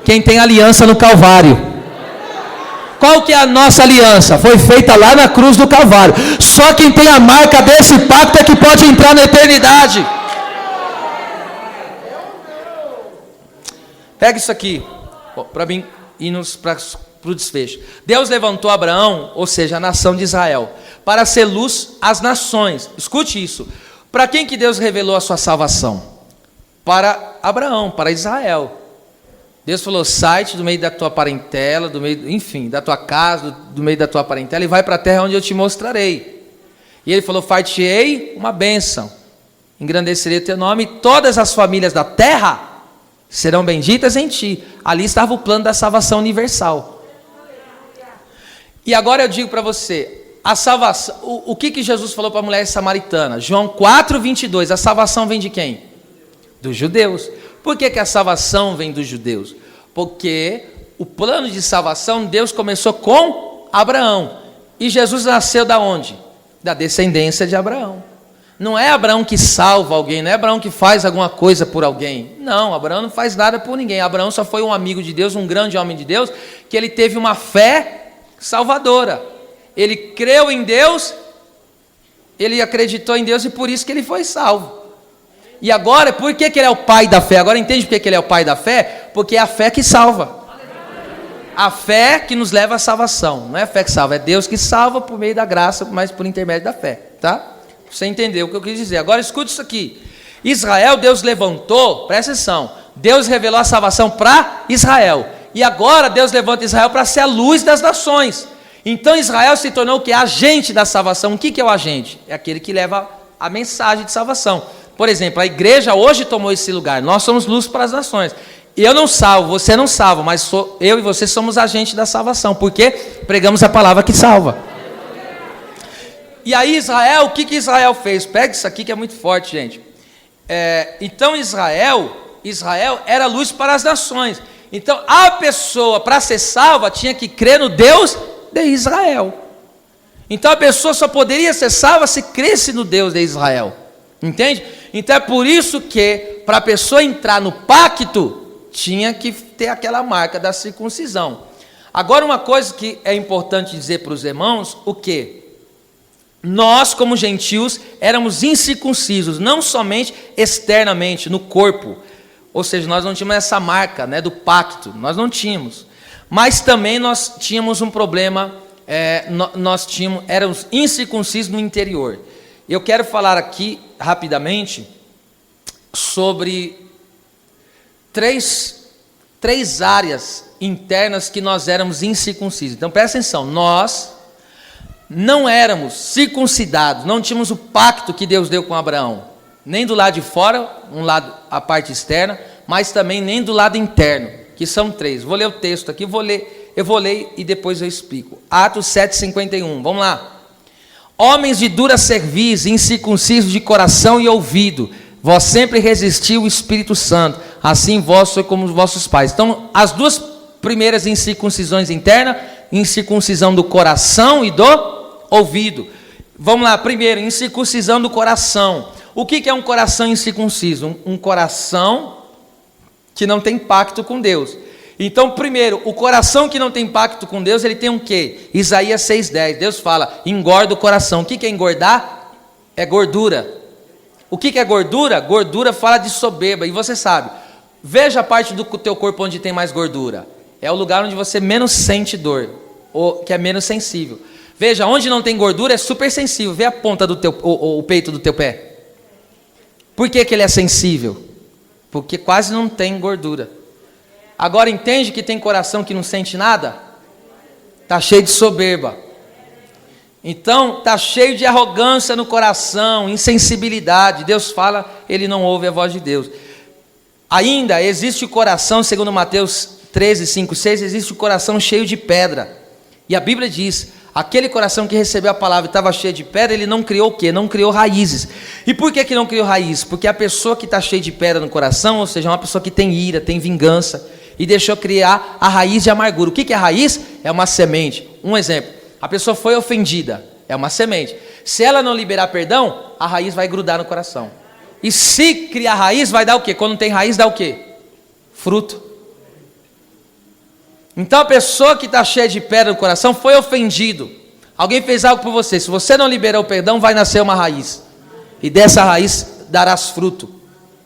quem tem aliança no Calvário. Qual que é a nossa aliança? Foi feita lá na cruz do Calvário. Só quem tem a marca desse pacto é que pode entrar na eternidade. Pega isso aqui, para mim irmos para o desfecho. Deus levantou Abraão, ou seja, a nação de Israel, para ser luz às nações. Escute isso. Para quem que Deus revelou a sua salvação? Para Abraão, para Israel. Deus falou, sai-te do meio da tua parentela, do meio, enfim, da tua casa, do meio da tua parentela, e vai para a terra onde eu te mostrarei. E ele falou, far-te-ei uma bênção, engrandecerei o teu nome, e todas as famílias da terra serão benditas em ti. Ali estava o plano da salvação universal. E agora eu digo para você, a salvação, o que Jesus falou para a mulher samaritana? João 4:22, a salvação vem de quem? Dos judeus. Por que a salvação vem dos judeus? Porque o plano de salvação, Deus começou com Abraão. E Jesus nasceu da onde? Da descendência de Abraão. Não é Abraão que salva alguém, não é Abraão que faz alguma coisa por alguém. Não, Abraão não faz nada por ninguém. Abraão só foi um amigo de Deus, um grande homem de Deus, que ele teve uma fé salvadora. Ele creu em Deus, ele acreditou em Deus e por isso que ele foi salvo. E agora, por que ele é o pai da fé? Agora entende por que ele é o pai da fé? Porque é a fé que salva. A fé que nos leva à salvação. Não é a fé que salva, é Deus que salva por meio da graça, mas por intermédio da fé, tá? Você entendeu o que eu quis dizer. Agora escute isso aqui. Israel, Deus levantou, presta atenção, Deus revelou a salvação para Israel. E agora Deus levanta Israel para ser a luz das nações. Então Israel se tornou o que? Agente da salvação. O que é o agente? É aquele que leva a mensagem de salvação. Por exemplo, a igreja hoje tomou esse lugar. Nós somos luz para as nações. Eu não salvo, você não salva, mas eu e você somos agentes da salvação, porque pregamos a palavra que salva. E aí Israel, o que Israel fez? Pega isso aqui que é muito forte, gente. Então Israel era luz para as nações. Então a pessoa, para ser salva, tinha que crer no Deus de Israel. Então a pessoa só poderia ser salva se cresce no Deus de Israel. Entende? Então é por isso que, para a pessoa entrar no pacto, tinha que ter aquela marca da circuncisão. Agora, uma coisa que é importante dizer para os irmãos, o quê? Nós, como gentios, éramos incircuncisos, não somente externamente, no corpo. Ou seja, nós não tínhamos essa marca, né, do pacto, nós não tínhamos. Mas também nós tínhamos um problema, éramos incircuncisos no interior. Eu quero falar aqui, rapidamente, sobre três áreas internas que nós éramos incircuncisos. Então presta atenção, nós não éramos circuncidados, não tínhamos o pacto que Deus deu com Abraão, nem do lado de fora, a parte externa, mas também nem do lado interno, que são 3. Vou ler o texto aqui, eu vou ler e depois eu explico. Atos 7:51, vamos lá. Homens de dura cerviz, incircuncisos de coração e ouvido, vós sempre resistiu o Espírito Santo, assim vós sois como os vossos pais. Então, as duas primeiras incircuncisões internas, incircuncisão do coração e do ouvido. Vamos lá, primeiro, incircuncisão do coração. O que é um coração incircunciso? Um coração que não tem pacto com Deus. Então, primeiro, o coração que não tem pacto com Deus, ele tem um quê? Isaías 6:10, Deus fala, engorda o coração. O que é engordar? É gordura. O que é gordura? Gordura fala de soberba, e você sabe, veja a parte do teu corpo onde tem mais gordura. É o lugar onde você menos sente dor, ou que é menos sensível. Veja, onde não tem gordura é super sensível. Vê a ponta do o peito do teu pé. Por que ele é sensível? Porque quase não tem gordura. Agora entende que tem coração que não sente nada? Está cheio de soberba. Então está cheio de arrogância no coração, insensibilidade. Deus fala, ele não ouve a voz de Deus. Ainda existe o coração, segundo Mateus 13:5-6, existe o coração cheio de pedra. E a Bíblia diz, aquele coração que recebeu a palavra e estava cheio de pedra, ele não criou o quê? Não criou raízes. E por que não criou raízes? Porque a pessoa que está cheia de pedra no coração, ou seja, uma pessoa que tem ira, tem vingança, e deixou criar a raiz de amargura. O que é a raiz? É uma semente. Um exemplo, a pessoa foi ofendida, é uma semente. Se ela não liberar perdão, a raiz vai grudar no coração. E se criar raiz, vai dar o quê? Quando tem raiz, dá o quê? Fruto. Então a pessoa que está cheia de pedra no coração foi ofendido. Alguém fez algo por você. Se você não liberar o perdão, vai nascer uma raiz. E dessa raiz darás fruto.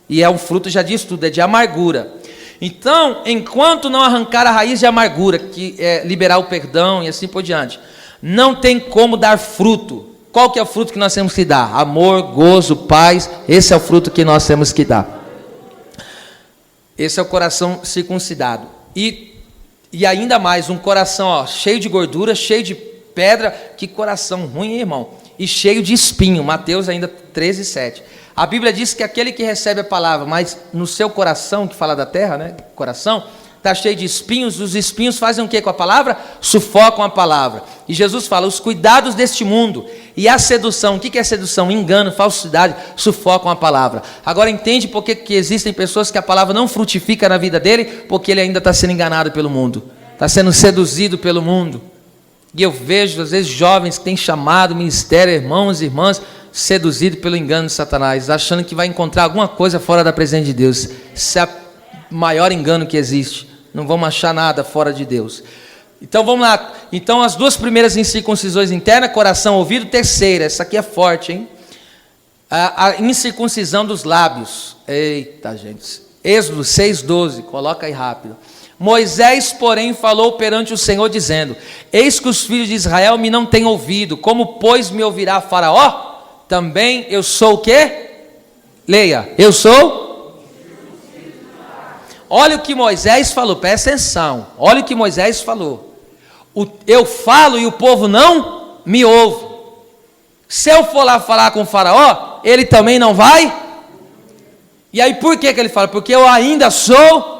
E é um fruto, já diz tudo, é de amargura. Então, enquanto não arrancar a raiz de amargura, que é liberar o perdão e assim por diante, não tem como dar fruto. Qual que é o fruto que nós temos que dar? Amor, gozo, paz. Esse é o fruto que nós temos que dar. Esse é o coração circuncidado. E ainda mais, um coração cheio de gordura, cheio de pedra. Que coração ruim, hein, irmão? E cheio de espinho. Mateus ainda 13:7. A Bíblia diz que aquele que recebe a palavra, mas no seu coração, que fala da terra, né? Coração, está cheio de espinhos. Os espinhos fazem o que com a palavra? Sufocam a palavra. E Jesus fala, os cuidados deste mundo e a sedução. O que é sedução? Engano, falsidade, sufocam a palavra. Agora entende por que existem pessoas que a palavra não frutifica na vida dele? Porque ele ainda está sendo enganado pelo mundo. Está sendo seduzido pelo mundo. E eu vejo, às vezes, jovens que têm chamado ministério, irmãos e irmãs, seduzido pelo engano de Satanás, achando que vai encontrar alguma coisa fora da presença de Deus. Isso é o maior engano que existe. Não vamos achar nada fora de Deus. Então vamos lá. Então as duas primeiras incircuncisões internas, coração, ouvido. Terceira, essa aqui é forte, hein? A incircuncisão dos lábios. Eita, gente. Êxodo 6,12. Coloca aí rápido. Moisés, porém, falou perante o Senhor, dizendo: eis que os filhos de Israel me não têm ouvido. Como, pois, me ouvirá Faraó? Também eu sou o quê? Leia. Eu sou? Olha o que Moisés falou. Presta atenção. Olha o que Moisés falou. Eu falo e o povo não me ouve. Se eu for lá falar com o Faraó, ele também não vai? E aí por que ele fala? Porque eu ainda sou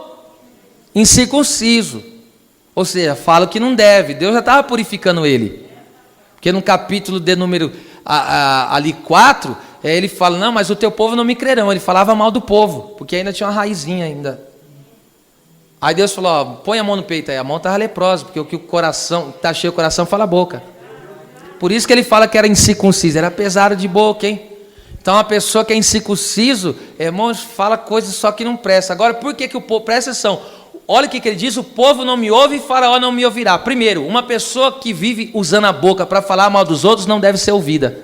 incircunciso. Ou seja, fala que não deve. Deus já estava purificando ele. Porque no capítulo de número ali 4, ele fala: não, mas o teu povo não me crerão. Ele falava mal do povo, porque ainda tinha uma raizinha ainda. Aí Deus falou: ó, põe a mão no peito aí. A mão estava leprosa, porque o que o coração está cheio, o coração fala a boca. Por isso que ele fala que era incircunciso, era pesado de boca, hein? Então a pessoa que é incircunciso, irmãos, fala coisas só que não presta. Agora, por que o povo, presta atenção, olha o que ele diz: o povo não me ouve e Faraó não me ouvirá. Primeiro, uma pessoa que vive usando a boca para falar mal dos outros não deve ser ouvida.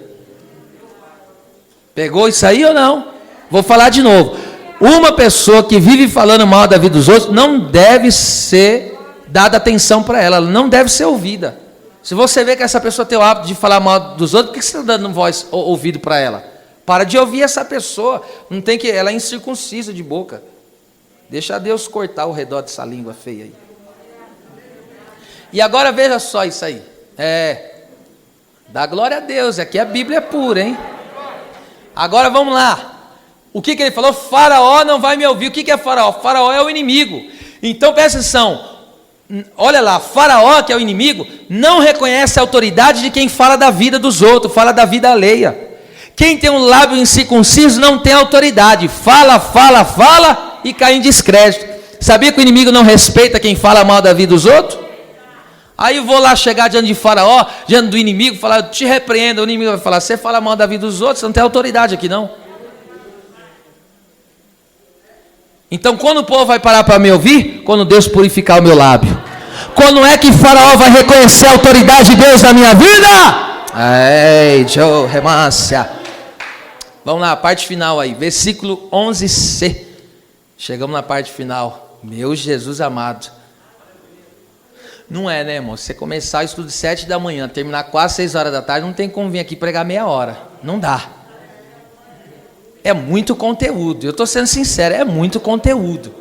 Pegou isso aí ou não? Vou falar de novo. Uma pessoa que vive falando mal da vida dos outros não deve ser dada atenção para ela, ela não deve ser ouvida. Se você vê que essa pessoa tem o hábito de falar mal dos outros, por que você está dando voz, ouvido para ela? Para de ouvir essa pessoa. Não tem que, ela é incircuncisa de boca. Deixa Deus cortar o redor dessa língua feia aí. E agora veja só isso aí. Dá glória a Deus. Aqui a Bíblia é pura, hein? Agora vamos lá. O que ele falou? Faraó não vai me ouvir. O que é Faraó? Faraó é o inimigo. Então presta atenção. Olha lá, Faraó, que é o inimigo, não reconhece a autoridade de quem fala da vida dos outros, fala da vida alheia. Quem tem um lábio incircunciso não tem autoridade. Fala e cai em descrédito. Sabia que o inimigo não respeita quem fala mal da vida dos outros? Aí eu vou lá chegar diante de Faraó, diante do inimigo, falar: eu te repreendo. O inimigo vai falar: você fala mal da vida dos outros, você não tem autoridade aqui não. Então quando o povo vai parar para me ouvir? Quando Deus purificar o meu lábio. Quando é que Faraó vai reconhecer a autoridade de Deus na minha vida? Ei, Joe, remácia. Vamos lá, a parte final aí, versículo 11c. Chegamos na parte final. Meu Jesus amado. Não é, né, irmão? Se você começar o estudo de 7 da manhã, terminar quase 6 horas da tarde, não tem como vir aqui pregar meia hora. Não dá. É muito conteúdo. Eu estou sendo sincero, é muito conteúdo.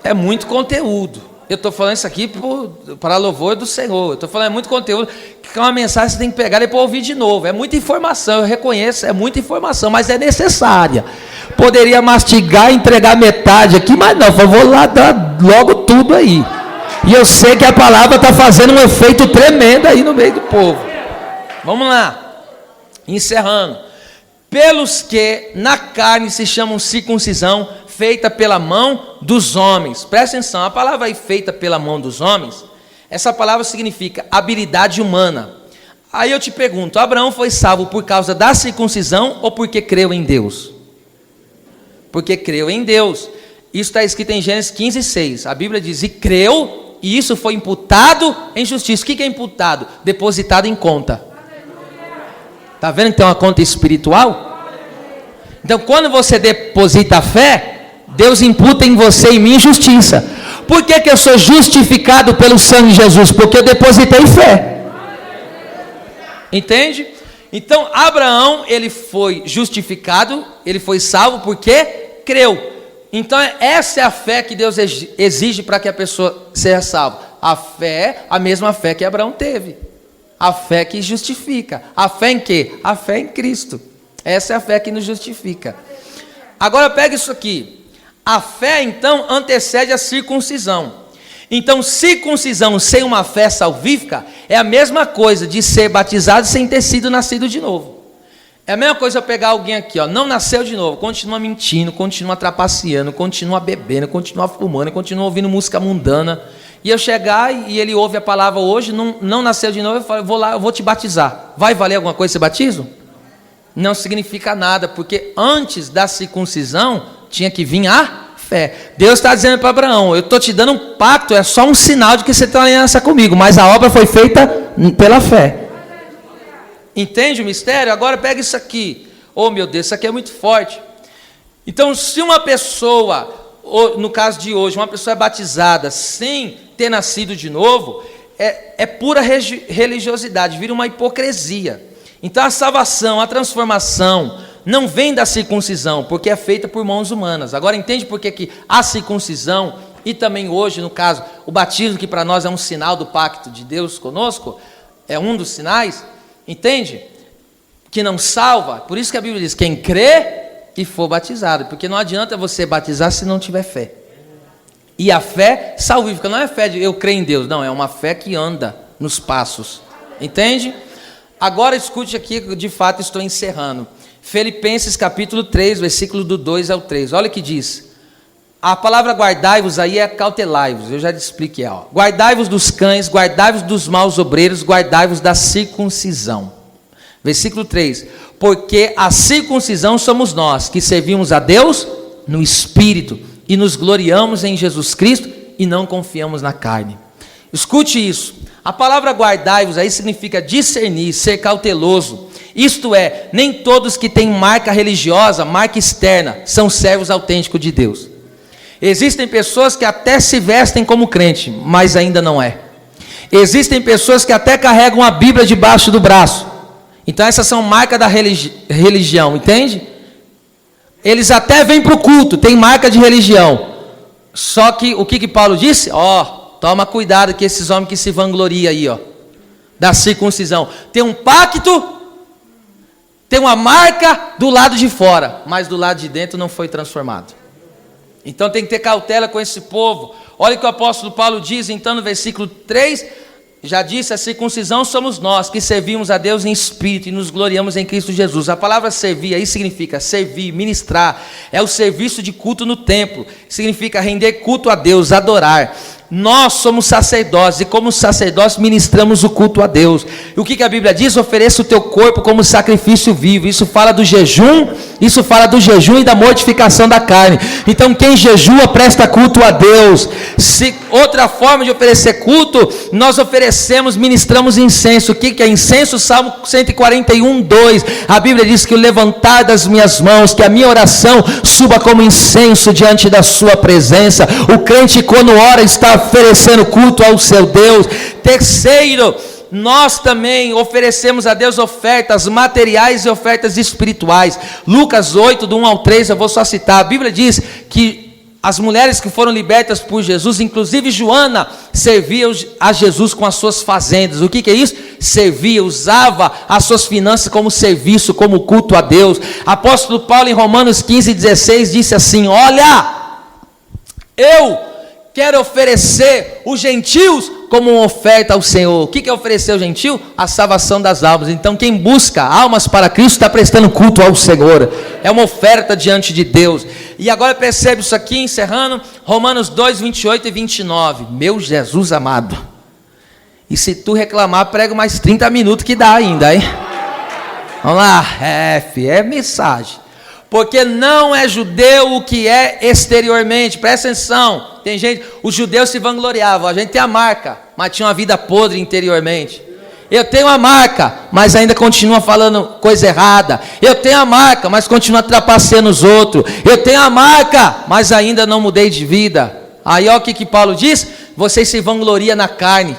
É muito conteúdo. Eu estou falando isso aqui para louvor do Senhor. Eu estou falando, é muito conteúdo, que é uma mensagem que você tem que pegar e depois ouvir de novo. É muita informação, eu reconheço, é muita informação, mas é necessária. Poderia mastigar e entregar metade aqui, mas não, eu vou lá dar logo tudo aí. E eu sei que a palavra está fazendo um efeito tremendo aí no meio do povo. Vamos lá. Encerrando. Pelos que na carne se chamam circuncisão, feita pela mão dos homens. Presta atenção, a palavra aí, feita pela mão dos homens, essa palavra significa habilidade humana. Aí eu te pergunto, Abraão foi salvo por causa da circuncisão ou porque creu em Deus? Porque creu em Deus. Isso está escrito em Gênesis 15:6. A Bíblia diz: e creu, e isso foi imputado em justiça. O que é imputado? Depositado em conta. Está vendo que tem uma conta espiritual? Então quando você deposita a fé, Deus imputa em você e em mim justiça. Por que eu sou justificado pelo sangue de Jesus? Porque eu depositei fé. Entende? Então Abraão, ele foi justificado, ele foi salvo porque creu. Então essa é a fé que Deus exige para que a pessoa seja salva. A fé, a mesma fé que Abraão teve. A fé que justifica. A fé em quê? A fé em Cristo. Essa é a fé que nos justifica. Agora pega isso aqui. A fé então antecede a circuncisão. Então circuncisão sem uma fé salvífica é a mesma coisa de ser batizado sem ter sido nascido de novo. É a mesma coisa eu pegar alguém aqui, ó, não nasceu de novo, continua mentindo, continua trapaceando, continua bebendo, continua fumando, continua ouvindo música mundana. E eu chegar e ele ouve a palavra hoje, não nasceu de novo, eu falo: vou lá, eu vou te batizar. Vai valer alguma coisa esse batismo? Não significa nada, porque antes da circuncisão tinha que vir a fé. Deus está dizendo para Abraão: eu estou te dando um pacto, é só um sinal de que você está em aliança comigo, mas a obra foi feita pela fé. Entende o mistério? Agora pega isso aqui. Oh meu Deus, isso aqui é muito forte. Então, se uma pessoa, no caso de hoje, uma pessoa é batizada sem ter nascido de novo, é pura religiosidade, vira uma hipocrisia. Então a salvação, a transformação, não vem da circuncisão, porque é feita por mãos humanas. Agora entende por que a circuncisão, e também hoje, no caso, o batismo, que para nós é um sinal do pacto de Deus conosco, é um dos sinais, entende? Que não salva. Por isso que a Bíblia diz, quem crê e for batizado, porque não adianta você batizar se não tiver fé. E a fé salvífica não é fé de eu creio em Deus, não, é uma fé que anda nos passos, entende? Agora escute aqui, de fato estou encerrando. Filipenses capítulo 3, versículo do 2 ao 3, olha o que diz. A palavra guardai-vos aí é cautelai-vos, eu já te expliquei, ó. Guardai-vos dos cães, guardai-vos dos maus obreiros, guardai-vos da circuncisão. Versículo 3, porque a circuncisão somos nós, que servimos a Deus no Espírito, e nos gloriamos em Jesus Cristo, e não confiamos na carne. Escute isso, a palavra guardai-vos aí significa discernir, ser cauteloso, isto é, nem todos que têm marca religiosa, marca externa, são servos autênticos de Deus. Existem pessoas que até se vestem como crente, mas ainda não é. Existem pessoas que até carregam a Bíblia debaixo do braço, então essas são marcas da religião, entende? Eles até vêm para o culto, tem marca de religião. Só que o que Paulo disse? Toma cuidado que esses homens que se vangloriam aí, da circuncisão. Tem um pacto, tem uma marca do lado de fora, mas do lado de dentro não foi transformado. Então tem que ter cautela com esse povo. Olha o que o apóstolo Paulo diz, então no versículo 3, já disse, a circuncisão somos nós, que servimos a Deus em espírito e nos gloriamos em Cristo Jesus. A palavra servir aí significa servir, ministrar, é o serviço de culto no templo, significa render culto a Deus, adorar. Nós somos sacerdotes e como sacerdotes ministramos o culto a Deus. E o que a Bíblia diz? Ofereça o teu corpo como sacrifício vivo. Isso fala do jejum, e da mortificação da carne. Então quem jejua presta culto a Deus. Se outra forma de oferecer culto, nós oferecemos, ministramos incenso. O que é incenso? Salmo 141, 2. A Bíblia diz que o levantar das minhas mãos, que a minha oração suba como incenso diante da sua presença. O crente quando ora está oferecendo culto ao seu Deus. Terceiro, nós também oferecemos a Deus ofertas materiais e ofertas espirituais. Lucas 8, do 1 ao 3, eu vou só citar. A Bíblia diz que as mulheres que foram libertas por Jesus, inclusive Joana, servia a Jesus com as suas fazendas. O que é isso? Servia, usava as suas finanças como serviço, como culto a Deus. Apóstolo Paulo em Romanos 15, 16 disse assim, olha, eu quero oferecer os gentios como uma oferta ao Senhor. O que é oferecer ao gentio? A salvação das almas. Então quem busca almas para Cristo está prestando culto ao Senhor. É uma oferta diante de Deus. E agora percebe isso aqui, encerrando, Romanos 2, 28 e 29. Meu Jesus amado. E se tu reclamar, prego mais 30 minutos que dá ainda, hein? Vamos lá, é mensagem. Porque não é judeu o que é exteriormente, presta atenção, tem gente, os judeus se vangloriavam, a gente tem a marca, mas tinha uma vida podre interiormente. Eu tenho a marca, mas ainda continua falando coisa errada. Eu tenho a marca, mas continua trapaceando os outros. Eu tenho a marca, mas ainda não mudei de vida. Aí olha o que Paulo diz, vocês se vangloriam na carne,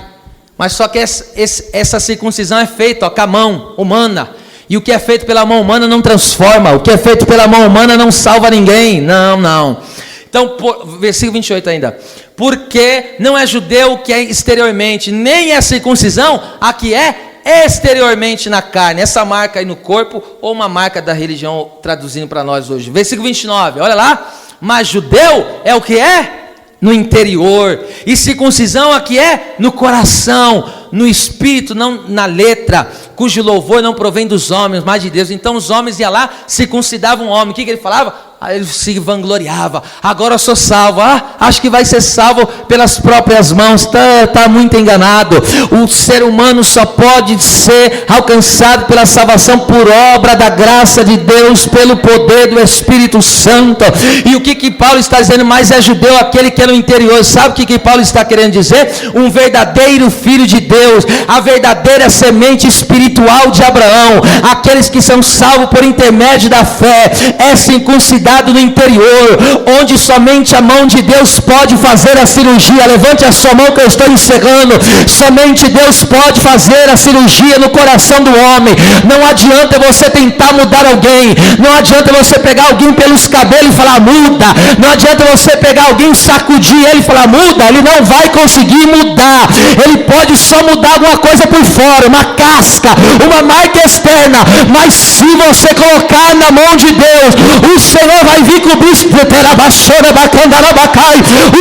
mas só que essa circuncisão é feita com a mão humana. E o que é feito pela mão humana não transforma. O que é feito pela mão humana não salva ninguém. Não. Então, versículo 28 ainda. Porque não é judeu o que é exteriormente, nem é circuncisão a que é exteriormente na carne. Essa marca aí no corpo, ou uma marca da religião, traduzindo para nós hoje. Versículo 29, olha lá. Mas judeu é o que é? No interior, e circuncisão aqui é no coração, no espírito, não na letra, cujo louvor não provém dos homens, mas de Deus. Então os homens iam lá, circuncidavam o homem. O que ele falava? Aí ele se vangloriava. Agora eu sou salvo. Acho que vai ser salvo pelas próprias mãos. Tá muito enganado. O ser humano só pode ser alcançado pela salvação por obra da graça de Deus, pelo poder do Espírito Santo. E o que Paulo está dizendo? Mas é judeu aquele que é no interior. Sabe o que Paulo está querendo dizer? Um verdadeiro filho de Deus, a verdadeira semente espiritual de Abraão, aqueles que são salvos por intermédio da fé, é circuncidado no interior, onde somente a mão de Deus pode fazer a cirurgia. Levante a sua mão que eu estou encerrando. Somente Deus pode fazer a cirurgia no coração do homem. Não adianta você tentar mudar alguém, não adianta você pegar alguém pelos cabelos e falar muda, não adianta você pegar alguém, sacudir ele e falar muda. Ele não vai conseguir mudar. Ele pode só mudar alguma coisa por fora, uma casca, uma marca externa, mas se você colocar na mão de Deus, o Senhor vai vir com o bisturi,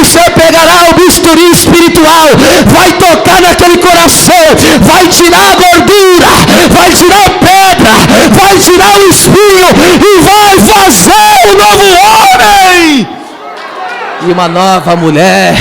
o Senhor pegará o bisturi espiritual, vai tocar naquele coração, vai tirar a gordura, vai tirar a pedra, vai tirar o espinho e vai fazer um novo homem e uma nova mulher.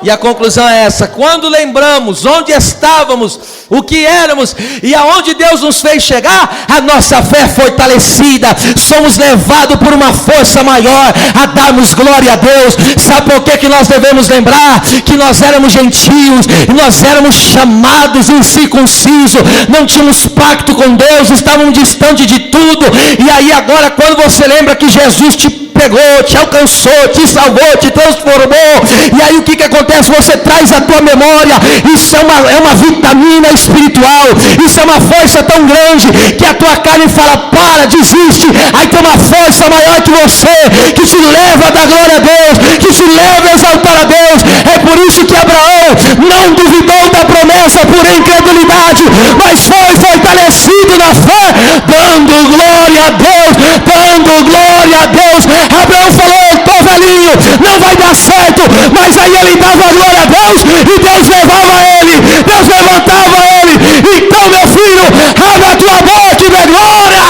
E a conclusão é essa: quando lembramos onde estávamos, o que éramos e aonde Deus nos fez chegar, a nossa fé é fortalecida, somos levados por uma força maior a darmos glória a Deus. Sabe por que nós devemos lembrar? Que nós éramos gentios, e nós éramos chamados incircuncisos, não tínhamos pacto com Deus, estávamos distantes de tudo. E aí agora, quando você lembra que Jesus te pegou, te alcançou, te salvou, te transformou, e aí o que acontece? Você traz à tua memória, isso é uma vitamina espiritual, isso é uma força tão grande, que a tua carne fala, para, desiste. Aí tem uma força maior que você, que te leva a dar glória a Deus, que te leva a exaltar a Deus. É por isso que Abraão não duvidou da promessa por incredulidade, mas foi fortalecido na fé, dando glória a Deus, dando glória a Deus. Abraão falou, estou velhinho, não vai dar certo, mas aí ele dava glória a Deus, e Deus levava ele, Deus levantava ele. Então, meu filho, abre a tua boca e dê glória.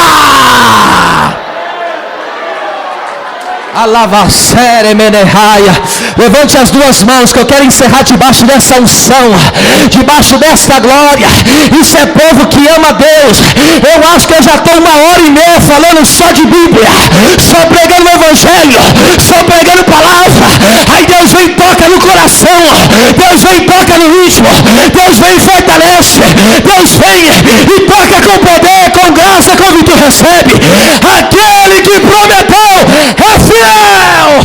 Alavacere menehaia. Levante as duas mãos que eu quero encerrar debaixo dessa unção, debaixo desta glória. Isso é povo que ama Deus. Eu acho que eu já estou 1h30 falando só de Bíblia, só pregando o Evangelho, só pregando palavra. Aí Deus vem e toca no coração, Deus vem e toca no ritmo, Deus vem e fortalece, Deus vem e toca com poder, com graça, com virtude. Recebe. Aquele que prometeu é fiel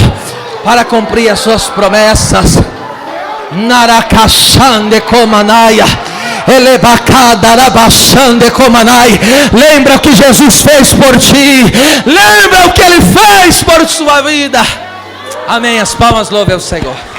para cumprir as suas promessas. Narakashande Komanaia, Elebakadarabashande Komanai. Lembra o que Jesus fez por ti, lembra o que Ele fez por sua vida. Amém. As palmas louvem ao Senhor.